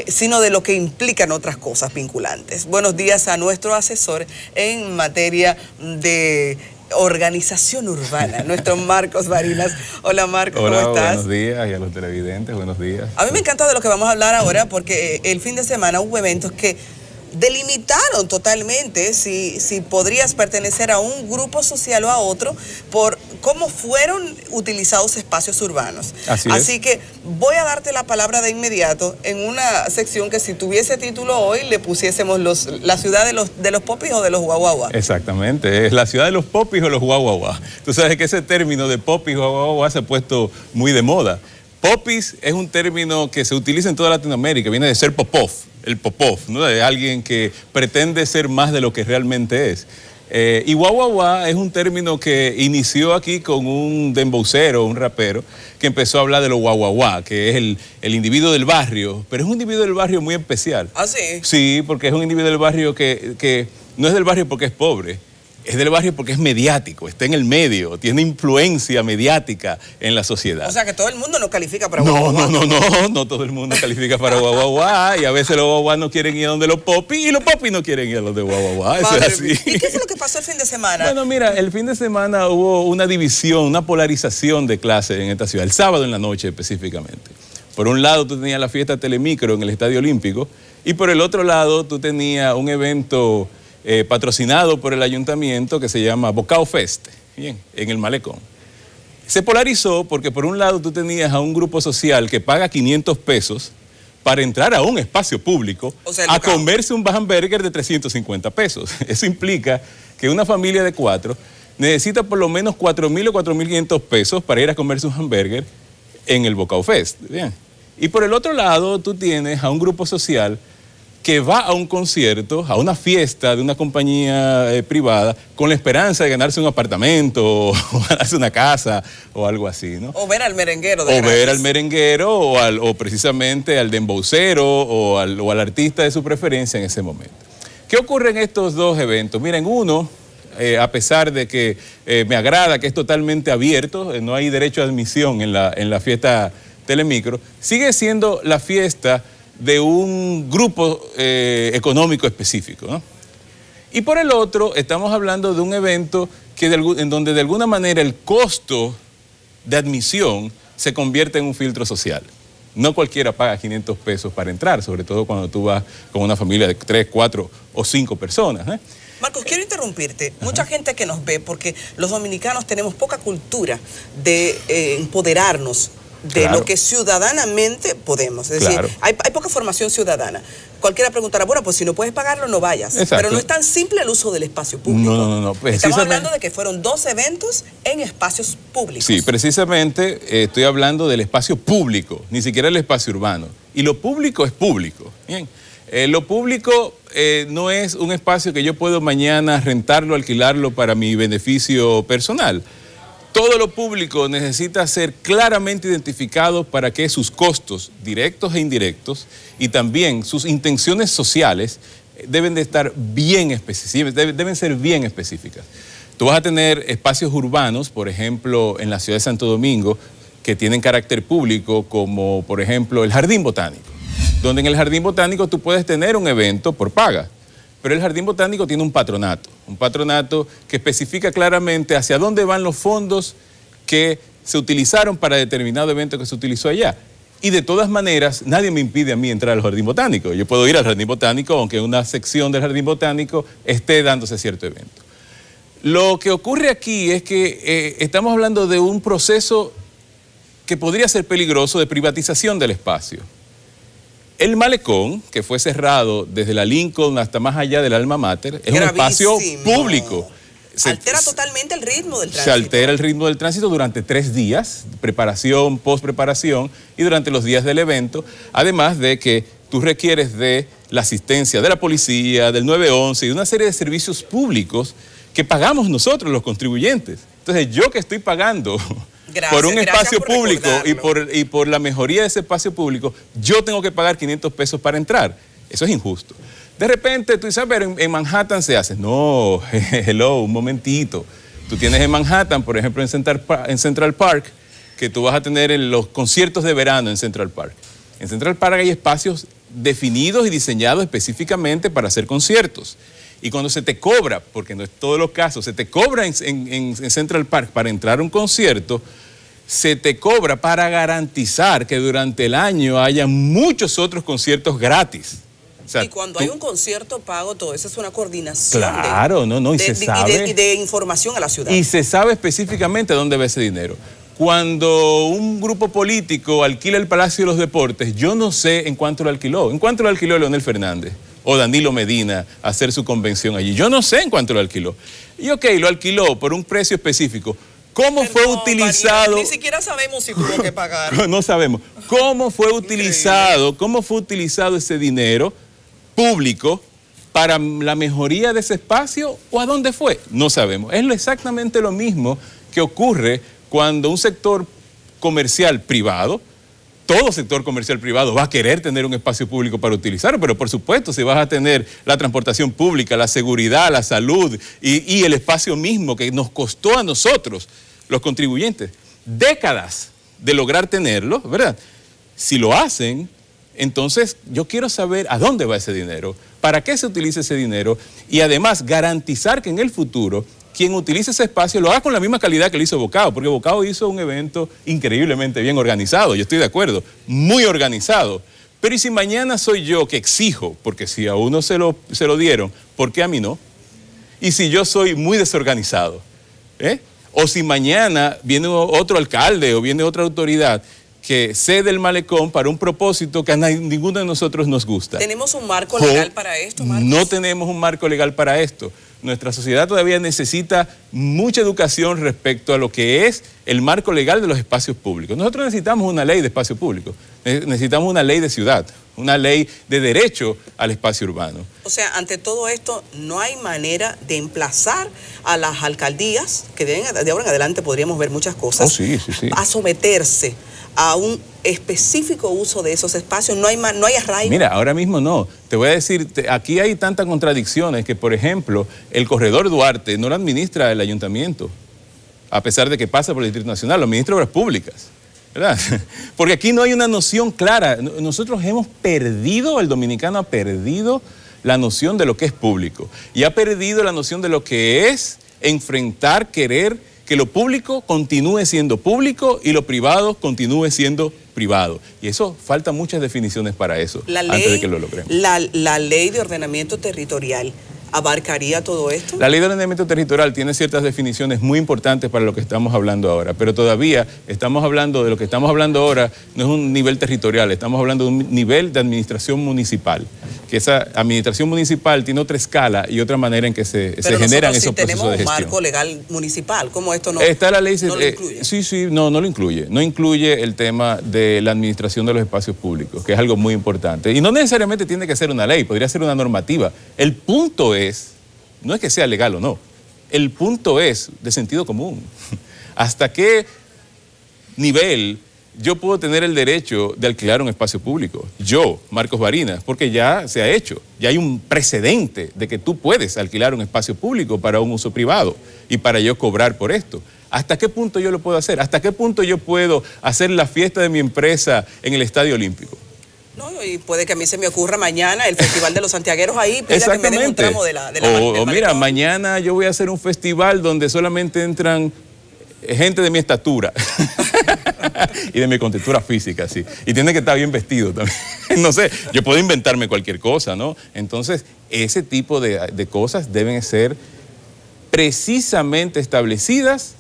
sino de lo que implican otras cosas vinculantes. Buenos días a nuestro asesor en materia de organización urbana, nuestro Marcos Barinas. Hola Marcos, ¿cómo estás? Buenos días, y a los televidentes, buenos días. A mí me encanta de lo que vamos a hablar ahora porque el fin de semana hubo eventos que delimitaron totalmente si podrías pertenecer a un grupo social o a otro por cómo fueron utilizados espacios urbanos. Así que voy a darte la palabra de inmediato en una sección que si tuviese título hoy le pusiésemos la ciudad de los popis o de los guaguaguas. Exactamente, es la ciudad de los popis o los guaguaguas. Tú sabes que ese término de popis o guaguaguas se ha puesto muy de moda. Popis es un término que se utiliza en toda Latinoamérica, viene de ser popov, el popov, ¿no? De alguien que pretende ser más de lo que realmente es. Y guaguaguá es un término que inició aquí con un dembowcero, un rapero, que empezó a hablar de lo guaguaguá, que es el individuo del barrio, pero es un individuo del barrio muy especial. ¿Ah, sí? Sí, porque es un individuo del barrio que no es del barrio porque es pobre, es del barrio porque es mediático, está en el medio, tiene influencia mediática en la sociedad. O sea que todo el mundo no califica para guaguaguá. No todo el mundo califica para guaguaguá, y a veces los guaguaguá no quieren ir a donde los popis y los popis no quieren ir a donde guaguaguá. Eso es así. ¿Y qué fue lo que pasó el fin de semana? Bueno, mira, el fin de semana hubo una división, una polarización de clases en esta ciudad, el sábado en la noche específicamente. Por un lado tú tenías la fiesta Telemicro en el Estadio Olímpico y por el otro lado tú tenías un evento patrocinado por el ayuntamiento que se llama Bocao Fest, bien, en el Malecón. Se polarizó porque por un lado tú tenías a un grupo social que paga 500 pesos para entrar a un espacio público, o sea, a comerse un hamburger de 350 pesos. Eso implica que una familia de 4 necesita por lo menos 4.000 o 4.500 pesos para ir a comerse un hamburger en el Bocao Fest. Bien. Y por el otro lado tú tienes a un grupo social que va a un concierto, a una fiesta de una compañía privada, con la esperanza de ganarse un apartamento, o ganarse una casa, o algo así, ¿no? O ver al merenguero. O precisamente al dembowcero, o al artista de su preferencia en ese momento. ¿Qué ocurre en estos dos eventos? Miren, uno, a pesar de que me agrada que es totalmente abierto, no hay derecho a admisión en la fiesta Telemicro, sigue siendo la fiesta de un grupo económico específico, ¿no? Y por el otro, estamos hablando de un evento en donde de alguna manera el costo de admisión se convierte en un filtro social. No cualquiera paga 500 pesos para entrar, sobre todo cuando tú vas con una familia de 3, 4 o 5 personas, ¿eh? Marcos, quiero interrumpirte. Mucha gente que nos ve, porque los dominicanos tenemos poca cultura de empoderarnos de Claro. lo que ciudadanamente podemos. Es Claro. decir, hay poca formación ciudadana. Cualquiera preguntará, bueno, pues si no puedes pagarlo, no vayas. Exacto. Pero no es tan simple el uso del espacio público. No. Estamos Precisamente- hablando de que fueron 2 eventos en espacios públicos. Sí, precisamente estoy hablando del espacio público, ni siquiera el espacio urbano. Y lo público es público. Bien. Lo público no es un espacio que yo puedo mañana rentarlo, alquilarlo para mi beneficio personal. Todo lo público necesita ser claramente identificado para que sus costos, directos e indirectos, y también sus intenciones sociales deben de estar bien específicas, deben ser bien específicas. Tú vas a tener espacios urbanos, por ejemplo, en la ciudad de Santo Domingo, que tienen carácter público, como por ejemplo el Jardín Botánico, donde en el Jardín Botánico tú puedes tener un evento por paga. Pero el Jardín Botánico tiene un patronato que especifica claramente hacia dónde van los fondos que se utilizaron para determinado evento que se utilizó allá. Y de todas maneras, nadie me impide a mí entrar al Jardín Botánico. Yo puedo ir al Jardín Botánico, aunque una sección del Jardín Botánico esté dándose cierto evento. Lo que ocurre aquí es que estamos hablando de un proceso que podría ser peligroso de privatización del espacio. El malecón, que fue cerrado desde la Lincoln hasta más allá del Alma Mater, es un espacio público. Altera totalmente el ritmo del tránsito. Se altera el ritmo del tránsito durante 3 días, preparación, post-preparación, y durante los días del evento, además de que tú requieres de la asistencia de la policía, del 911 y de una serie de servicios públicos que pagamos nosotros, los contribuyentes. Entonces, yo que estoy pagando por un espacio público y por la mejoría de ese espacio público, yo tengo que pagar 500 pesos para entrar. Eso es injusto. De repente tú dices, pero en Manhattan se hace. No, hello, un momentito. Tú tienes en Manhattan, por ejemplo, en Central Park, que tú vas a tener en los conciertos de verano en Central Park. En Central Park hay espacios definidos y diseñados específicamente para hacer conciertos. Y cuando se te cobra, porque no es todos los casos, se te cobra en Central Park para entrar a un concierto, se te cobra para garantizar que durante el año haya muchos otros conciertos gratis. O sea, y cuando hay un concierto pago, todo eso es una coordinación. Claro, y se sabe. Y de información a la ciudad. Y se sabe específicamente dónde va ese dinero. Cuando un grupo político alquila el Palacio de los Deportes, yo no sé en cuánto lo alquiló. ¿En cuánto lo alquiló Leonel Fernández o Danilo Medina a hacer su convención allí? Yo no sé en cuánto lo alquiló. Y ok, lo alquiló por un precio específico. ¿Cómo fue utilizado? María, ni siquiera sabemos si tuvo que pagar. No sabemos. ¿Cómo fue utilizado ese dinero público para la mejoría de ese espacio o a dónde fue? No sabemos. Es exactamente lo mismo que ocurre cuando un sector comercial privado, todo sector comercial privado va a querer tener un espacio público para utilizarlo, pero por supuesto si vas a tener la transportación pública, la seguridad, la salud y el espacio mismo que nos costó a nosotros, los contribuyentes, décadas de lograr tenerlo, ¿verdad? Si lo hacen, entonces yo quiero saber a dónde va ese dinero, para qué se utiliza ese dinero y además garantizar que en el futuro quien utilice ese espacio lo haga con la misma calidad que lo hizo Bocao, porque Bocao hizo un evento increíblemente bien organizado, yo estoy de acuerdo, muy organizado. Pero ¿y si mañana soy yo que exijo, porque si a uno se lo dieron, ¿por qué a mí no? Y si yo soy muy desorganizado, o si mañana viene otro alcalde o viene otra autoridad que cede el malecón para un propósito que a ninguno de nosotros nos gusta. ¿Tenemos un marco legal para esto, Marcos? No tenemos un marco legal para esto. Nuestra sociedad todavía necesita mucha educación respecto a lo que es el marco legal de los espacios públicos. Nosotros necesitamos una ley de espacio público, necesitamos una ley de ciudad, una ley de derecho al espacio urbano. O sea, ante todo esto, no hay manera de emplazar a las alcaldías, que de ahora en adelante podríamos ver muchas cosas, a someterse a un específico uso de esos espacios. No hay arraigo. Mira, ahora mismo no. Te voy a decir, aquí hay tantas contradicciones que, por ejemplo, el corredor Duarte no lo administra el ayuntamiento, a pesar de que pasa por el Distrito Nacional, lo administra Obras Públicas, ¿verdad? Porque aquí no hay una noción clara. Nosotros el dominicano ha perdido la noción de lo que es público y ha perdido la noción de lo que es enfrentar, querer que lo público continúe siendo público y lo privado continúe siendo privado. Y eso, faltan muchas definiciones para eso, antes de que lo logremos. La ley de ordenamiento territorial abarcaría todo esto? La ley de ordenamiento territorial tiene ciertas definiciones muy importantes para lo que estamos hablando ahora, pero todavía estamos hablando de lo que estamos hablando ahora, no es un nivel territorial, estamos hablando de un nivel de administración municipal, que esa administración municipal tiene otra escala y otra manera en que se generan esos procesos de gestión. Pero nosotros tenemos un marco legal municipal, ¿cómo esto no, está la ley, no lo incluye? Sí, no lo incluye. No incluye el tema de la administración de los espacios públicos, que es algo muy importante. Y no necesariamente tiene que ser una ley, podría ser una normativa. El punto no es que sea legal o no, el punto es de sentido común. ¿Hasta qué nivel yo puedo tener el derecho de alquilar un espacio público? Yo, Marcos Barinas, porque ya se ha hecho, ya hay un precedente de que tú puedes alquilar un espacio público para un uso privado y para yo cobrar por esto. ¿Hasta qué punto yo lo puedo hacer? ¿Hasta qué punto yo puedo hacer la fiesta de mi empresa en el Estadio Olímpico? No, y puede que a mí se me ocurra mañana el Festival de los Santiagueros ahí, pida que me den un tramo de la o mira, mañana yo voy a hacer un festival donde solamente entran gente de mi estatura y de mi contextura física, sí. Y tiene que estar bien vestido también. No sé, yo puedo inventarme cualquier cosa, ¿no? Entonces, ese tipo de cosas deben ser precisamente establecidas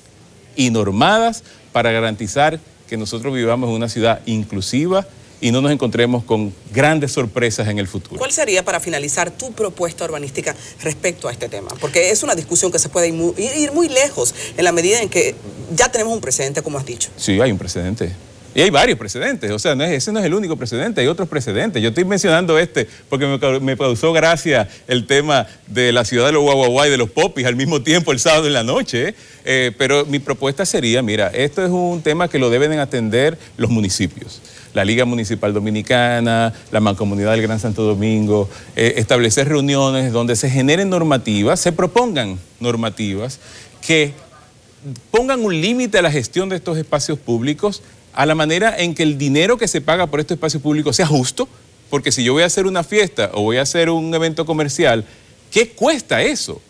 y normadas para garantizar que nosotros vivamos en una ciudad inclusiva y no nos encontremos con grandes sorpresas en el futuro. ¿Cuál sería, para finalizar, tu propuesta urbanística respecto a este tema? Porque es una discusión que se puede ir muy lejos en la medida en que ya tenemos un precedente, como has dicho. Sí, hay un precedente. Y hay varios precedentes, o sea, ese no es el único precedente, hay otros precedentes. Yo estoy mencionando porque me causó gracia el tema de la ciudad de los guaguaguá y de los popis al mismo tiempo el sábado en la noche, pero mi propuesta sería, mira, esto es un tema que lo deben atender los municipios. La Liga Municipal Dominicana, la Mancomunidad del Gran Santo Domingo, establecer reuniones donde se generen normativas, se propongan normativas que pongan un límite a la gestión de estos espacios públicos, a la manera en que el dinero que se paga por estos espacios públicos sea justo, porque si yo voy a hacer una fiesta o voy a hacer un evento comercial, ¿qué cuesta eso?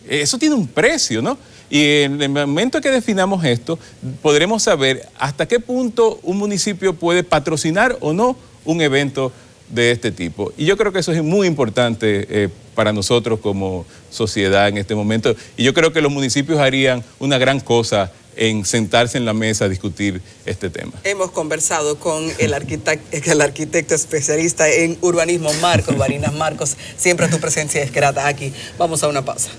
Eso tiene un precio, ¿no? Y en el momento que definamos esto, podremos saber hasta qué punto un municipio puede patrocinar o no un evento de este tipo. Y yo creo que eso es muy importante para nosotros como sociedad en este momento. Y yo creo que los municipios harían una gran cosa en sentarse en la mesa a discutir este tema. Hemos conversado con el arquitecto especialista en urbanismo, Marcos Barinas. Marcos, siempre tu presencia es grata aquí. Vamos a una pausa.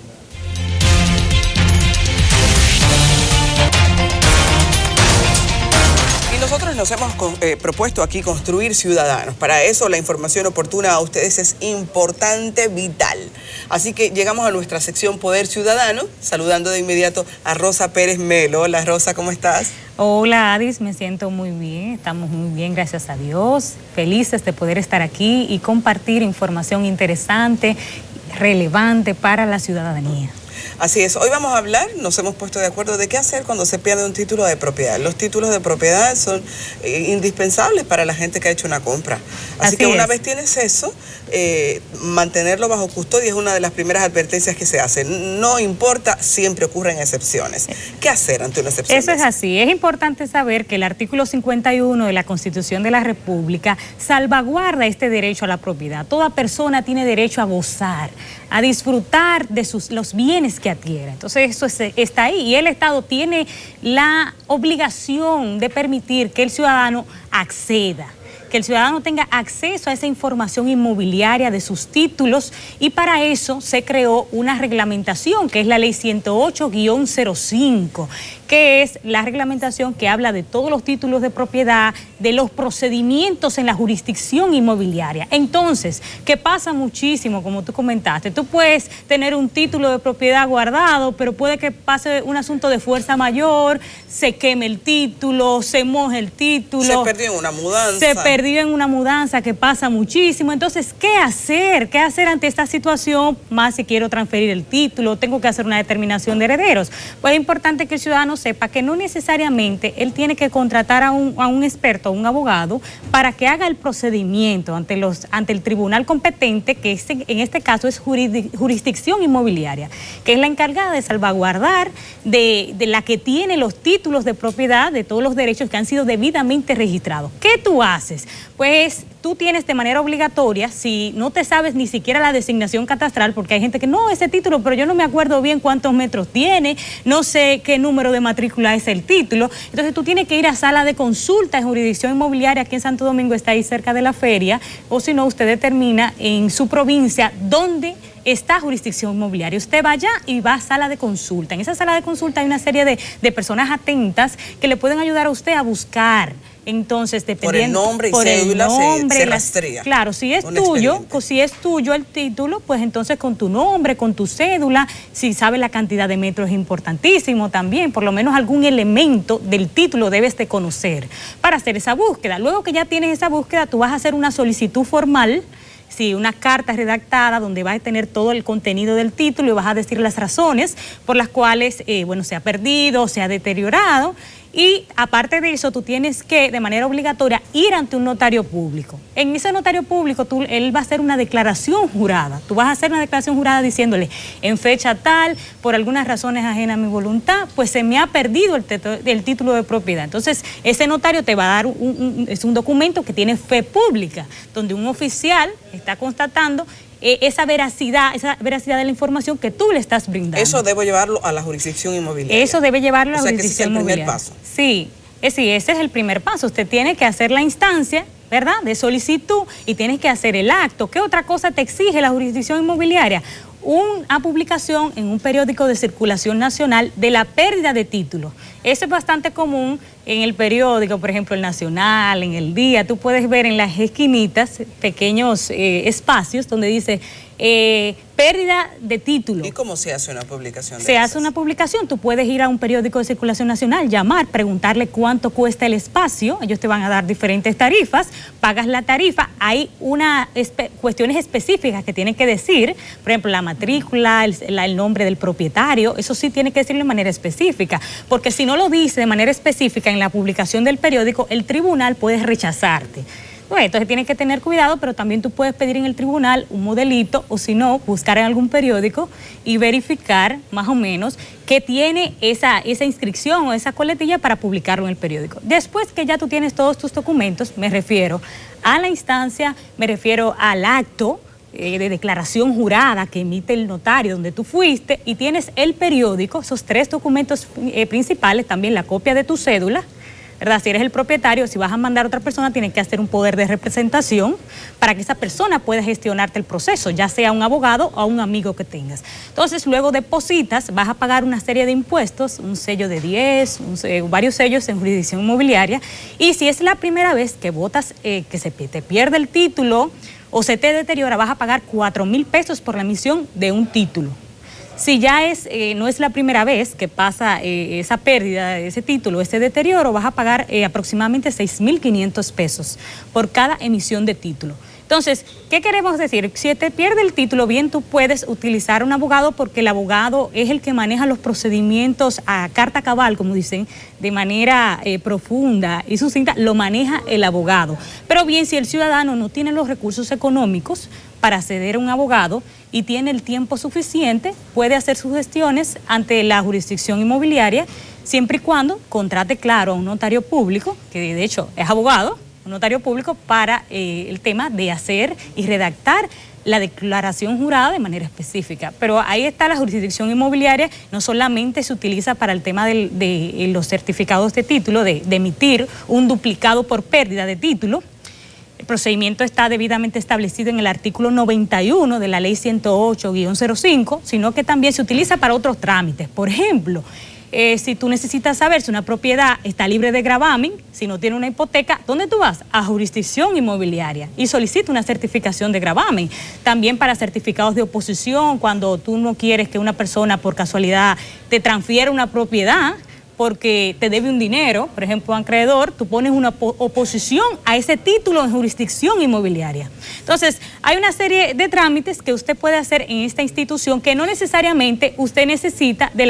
Nosotros nos hemos propuesto aquí construir ciudadanos. Para eso la información oportuna a ustedes es importante, vital. Así que llegamos a nuestra sección Poder Ciudadano, saludando de inmediato a Rosa Pérez Melo. Hola Rosa, ¿cómo estás? Hola Adis, me siento muy bien, estamos muy bien, gracias a Dios. Felices de poder estar aquí y compartir información interesante, relevante para la ciudadanía. Así es, hoy vamos a hablar, nos hemos puesto de acuerdo de qué hacer cuando se pierde un título de propiedad. Los títulos de propiedad son indispensables para la gente que ha hecho una compra. Así que una vez tienes eso, mantenerlo bajo custodia es una de las primeras advertencias que se hacen. No importa, siempre ocurren excepciones. ¿Qué hacer ante una excepción? Eso es así. Es importante saber que el artículo 51 de la Constitución de la República salvaguarda este derecho a la propiedad. Toda persona tiene derecho a gozar, a disfrutar de los bienes que adquiera. Entonces eso está ahí y el Estado tiene la obligación de permitir que el ciudadano acceda, que el ciudadano tenga acceso a esa información inmobiliaria de sus títulos, y para eso se creó una reglamentación que es la Ley 108-05, que es la reglamentación que habla de todos los títulos de propiedad, de los procedimientos en la jurisdicción inmobiliaria. Entonces, ¿qué pasa muchísimo? Como tú comentaste, tú puedes tener un título de propiedad guardado, pero puede que pase un asunto de fuerza mayor, se queme el título, se moje el título. Se perdió en una mudanza. Se perdió en una mudanza, que pasa muchísimo. Entonces, ¿qué hacer? ¿Qué hacer ante esta situación? Más si quiero transferir el título, tengo que hacer una determinación de herederos. Pues es importante que el ciudadano sepa que no necesariamente él tiene que contratar a un experto, a un abogado, para que haga el procedimiento ante el tribunal competente, que en este caso es jurisdicción inmobiliaria, que es la encargada de salvaguardar de la que tiene los títulos de propiedad de todos los derechos que han sido debidamente registrados. ¿Qué tú haces? pues tú tienes de manera obligatoria, si no te sabes ni siquiera la designación catastral, porque hay gente que no, ese título, pero yo no me acuerdo bien cuántos metros tiene, no sé qué número de matrícula es el título, entonces tú tienes que ir a sala de consulta en jurisdicción inmobiliaria, aquí en Santo Domingo está ahí cerca de la feria, o si no, usted determina en su provincia dónde está jurisdicción inmobiliaria. Usted va allá y va a sala de consulta. En esa sala de consulta hay una serie de personas atentas que le pueden ayudar a usted a buscar. Entonces, dependiendo por el nombre y cédula se rastrea. Claro, si es tuyo el título, pues entonces con tu nombre, con tu cédula, si sabes la cantidad de metros es importantísimo también, por lo menos algún elemento del título debes de conocer para hacer esa búsqueda. Luego que ya tienes esa búsqueda, tú vas a hacer una solicitud formal, sí, una carta redactada donde vas a tener todo el contenido del título y vas a decir las razones por las cuales, se ha perdido, se ha deteriorado. Y aparte de eso, tú tienes que, de manera obligatoria, ir ante un notario público. En ese notario público, él va a hacer una declaración jurada. Tú vas a hacer una declaración jurada diciéndole, en fecha tal, por algunas razones ajenas a mi voluntad, pues se me ha perdido el título de propiedad. Entonces, ese notario te va a dar es un documento que tiene fe pública, donde un oficial está constatando esa veracidad de la información que tú le estás brindando. Eso debo llevarlo a la jurisdicción inmobiliaria. Eso debe llevarlo a la ese jurisdicción es el primer inmobiliaria. paso. Sí, ese es el primer paso. Usted tiene que hacer la instancia, ¿verdad?, de solicitud y tienes que hacer el acto. ¿Qué otra cosa te exige la jurisdicción inmobiliaria? Una publicación en un periódico de circulación nacional de la pérdida de títulos. Eso es bastante común en el periódico, por ejemplo, el Nacional, en el Día. Tú puedes ver en las esquinitas pequeños espacios donde dice pérdida de título. ¿Y cómo se hace una publicación de Se esas? hace una publicación, tú puedes ir a un periódico de circulación nacional, llamar, preguntarle cuánto cuesta el espacio, ellos te van a dar diferentes tarifas, pagas la tarifa, hay cuestiones específicas que tienen que decir, por ejemplo, la matrícula, el nombre del propietario, eso sí tiene que decirlo de manera específica, porque si no lo dice de manera específica en la publicación del periódico, el tribunal puede rechazarte. Bueno, entonces tienes que tener cuidado, pero también tú puedes pedir en el tribunal un modelito o si no, buscar en algún periódico y verificar más o menos que tiene esa inscripción o esa coletilla para publicarlo en el periódico. Después que ya tú tienes todos tus documentos, me refiero a la instancia, me refiero al acto de declaración jurada que emite el notario donde tú fuiste y tienes el periódico, esos 3 documentos principales, también la copia de tu cédula, ¿verdad? Si eres el propietario, si vas a mandar a otra persona, tienes que hacer un poder de representación para que esa persona pueda gestionarte el proceso, ya sea un abogado o un amigo que tengas. Entonces, luego depositas, vas a pagar una serie de impuestos, un sello de 10, varios sellos en jurisdicción inmobiliaria, y si es la primera vez que votas, que se te pierde el título o se te deteriora, vas a pagar 4,000 pesos por la emisión de un título. Si ya no es la primera vez que pasa esa pérdida de ese título, ese deterioro, vas a pagar aproximadamente 6,500 pesos por cada emisión de título. Entonces, ¿qué queremos decir? Si te pierde el título, bien tú puedes utilizar un abogado porque el abogado es el que maneja los procedimientos a carta cabal, como dicen, de manera profunda y sucinta, lo maneja el abogado. Pero bien, si el ciudadano no tiene los recursos económicos para acceder a un abogado y tiene el tiempo suficiente, puede hacer sus gestiones ante la jurisdicción inmobiliaria, siempre y cuando contrate, claro, a un notario público, que de hecho es abogado, un notario público para el tema de hacer y redactar la declaración jurada de manera específica. Pero ahí está la jurisdicción inmobiliaria, no solamente se utiliza para el tema de los certificados de título, de emitir un duplicado por pérdida de título. El procedimiento está debidamente establecido en el artículo 91 de la ley 108-05, sino que también se utiliza para otros trámites. Por ejemplo, si tú necesitas saber si una propiedad está libre de gravamen, si no tiene una hipoteca, ¿dónde tú vas? A jurisdicción inmobiliaria y solicita una certificación de gravamen. También para certificados de oposición, cuando tú no quieres que una persona por casualidad te transfiera una propiedad porque te debe un dinero, por ejemplo, un acreedor, tú pones una oposición a ese título en jurisdicción inmobiliaria. Entonces, hay una serie de trámites que usted puede hacer en esta institución que no necesariamente usted necesita de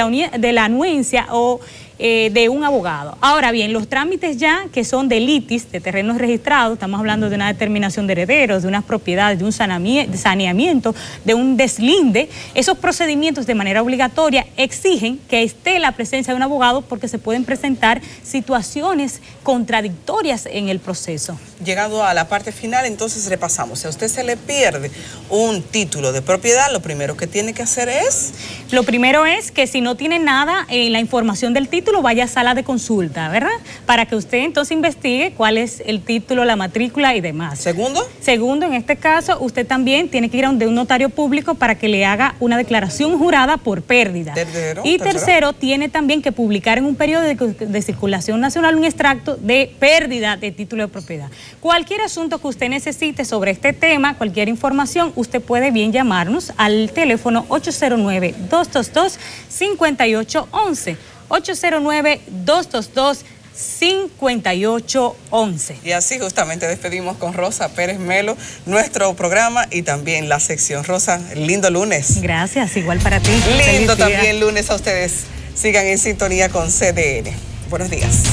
la anuencia o de un abogado. Ahora bien, los trámites ya que son de litis, de terrenos registrados, estamos hablando de una determinación de herederos, de unas propiedades, de un saneamiento, de un deslinde, esos procedimientos de manera obligatoria exigen que esté la presencia de un abogado porque se pueden presentar situaciones contradictorias en el proceso. Llegado a la parte final, entonces repasamos. Si a usted se le pierde un título de propiedad, lo primero que tiene que hacer es... Lo primero es que si no tiene nada en la información del título, vaya a sala de consulta, ¿verdad? Para que usted entonces investigue cuál es el título, la matrícula y demás. ¿Segundo? Segundo, en este caso, usted también tiene que ir a un notario público para que le haga una declaración jurada por pérdida. Tercero, tiene también que publicar en un periódico de circulación nacional un extracto de pérdida de título de propiedad. Cualquier asunto que usted necesite sobre este tema, cualquier información, usted puede bien llamarnos al teléfono 809-222-5811. 809-222-5811. Y así justamente despedimos con Rosa Pérez Melo nuestro programa y también la sección. Rosa, lindo lunes. Gracias, igual para ti. Lindo también lunes a ustedes. Sigan en sintonía con CDN. Buenos días.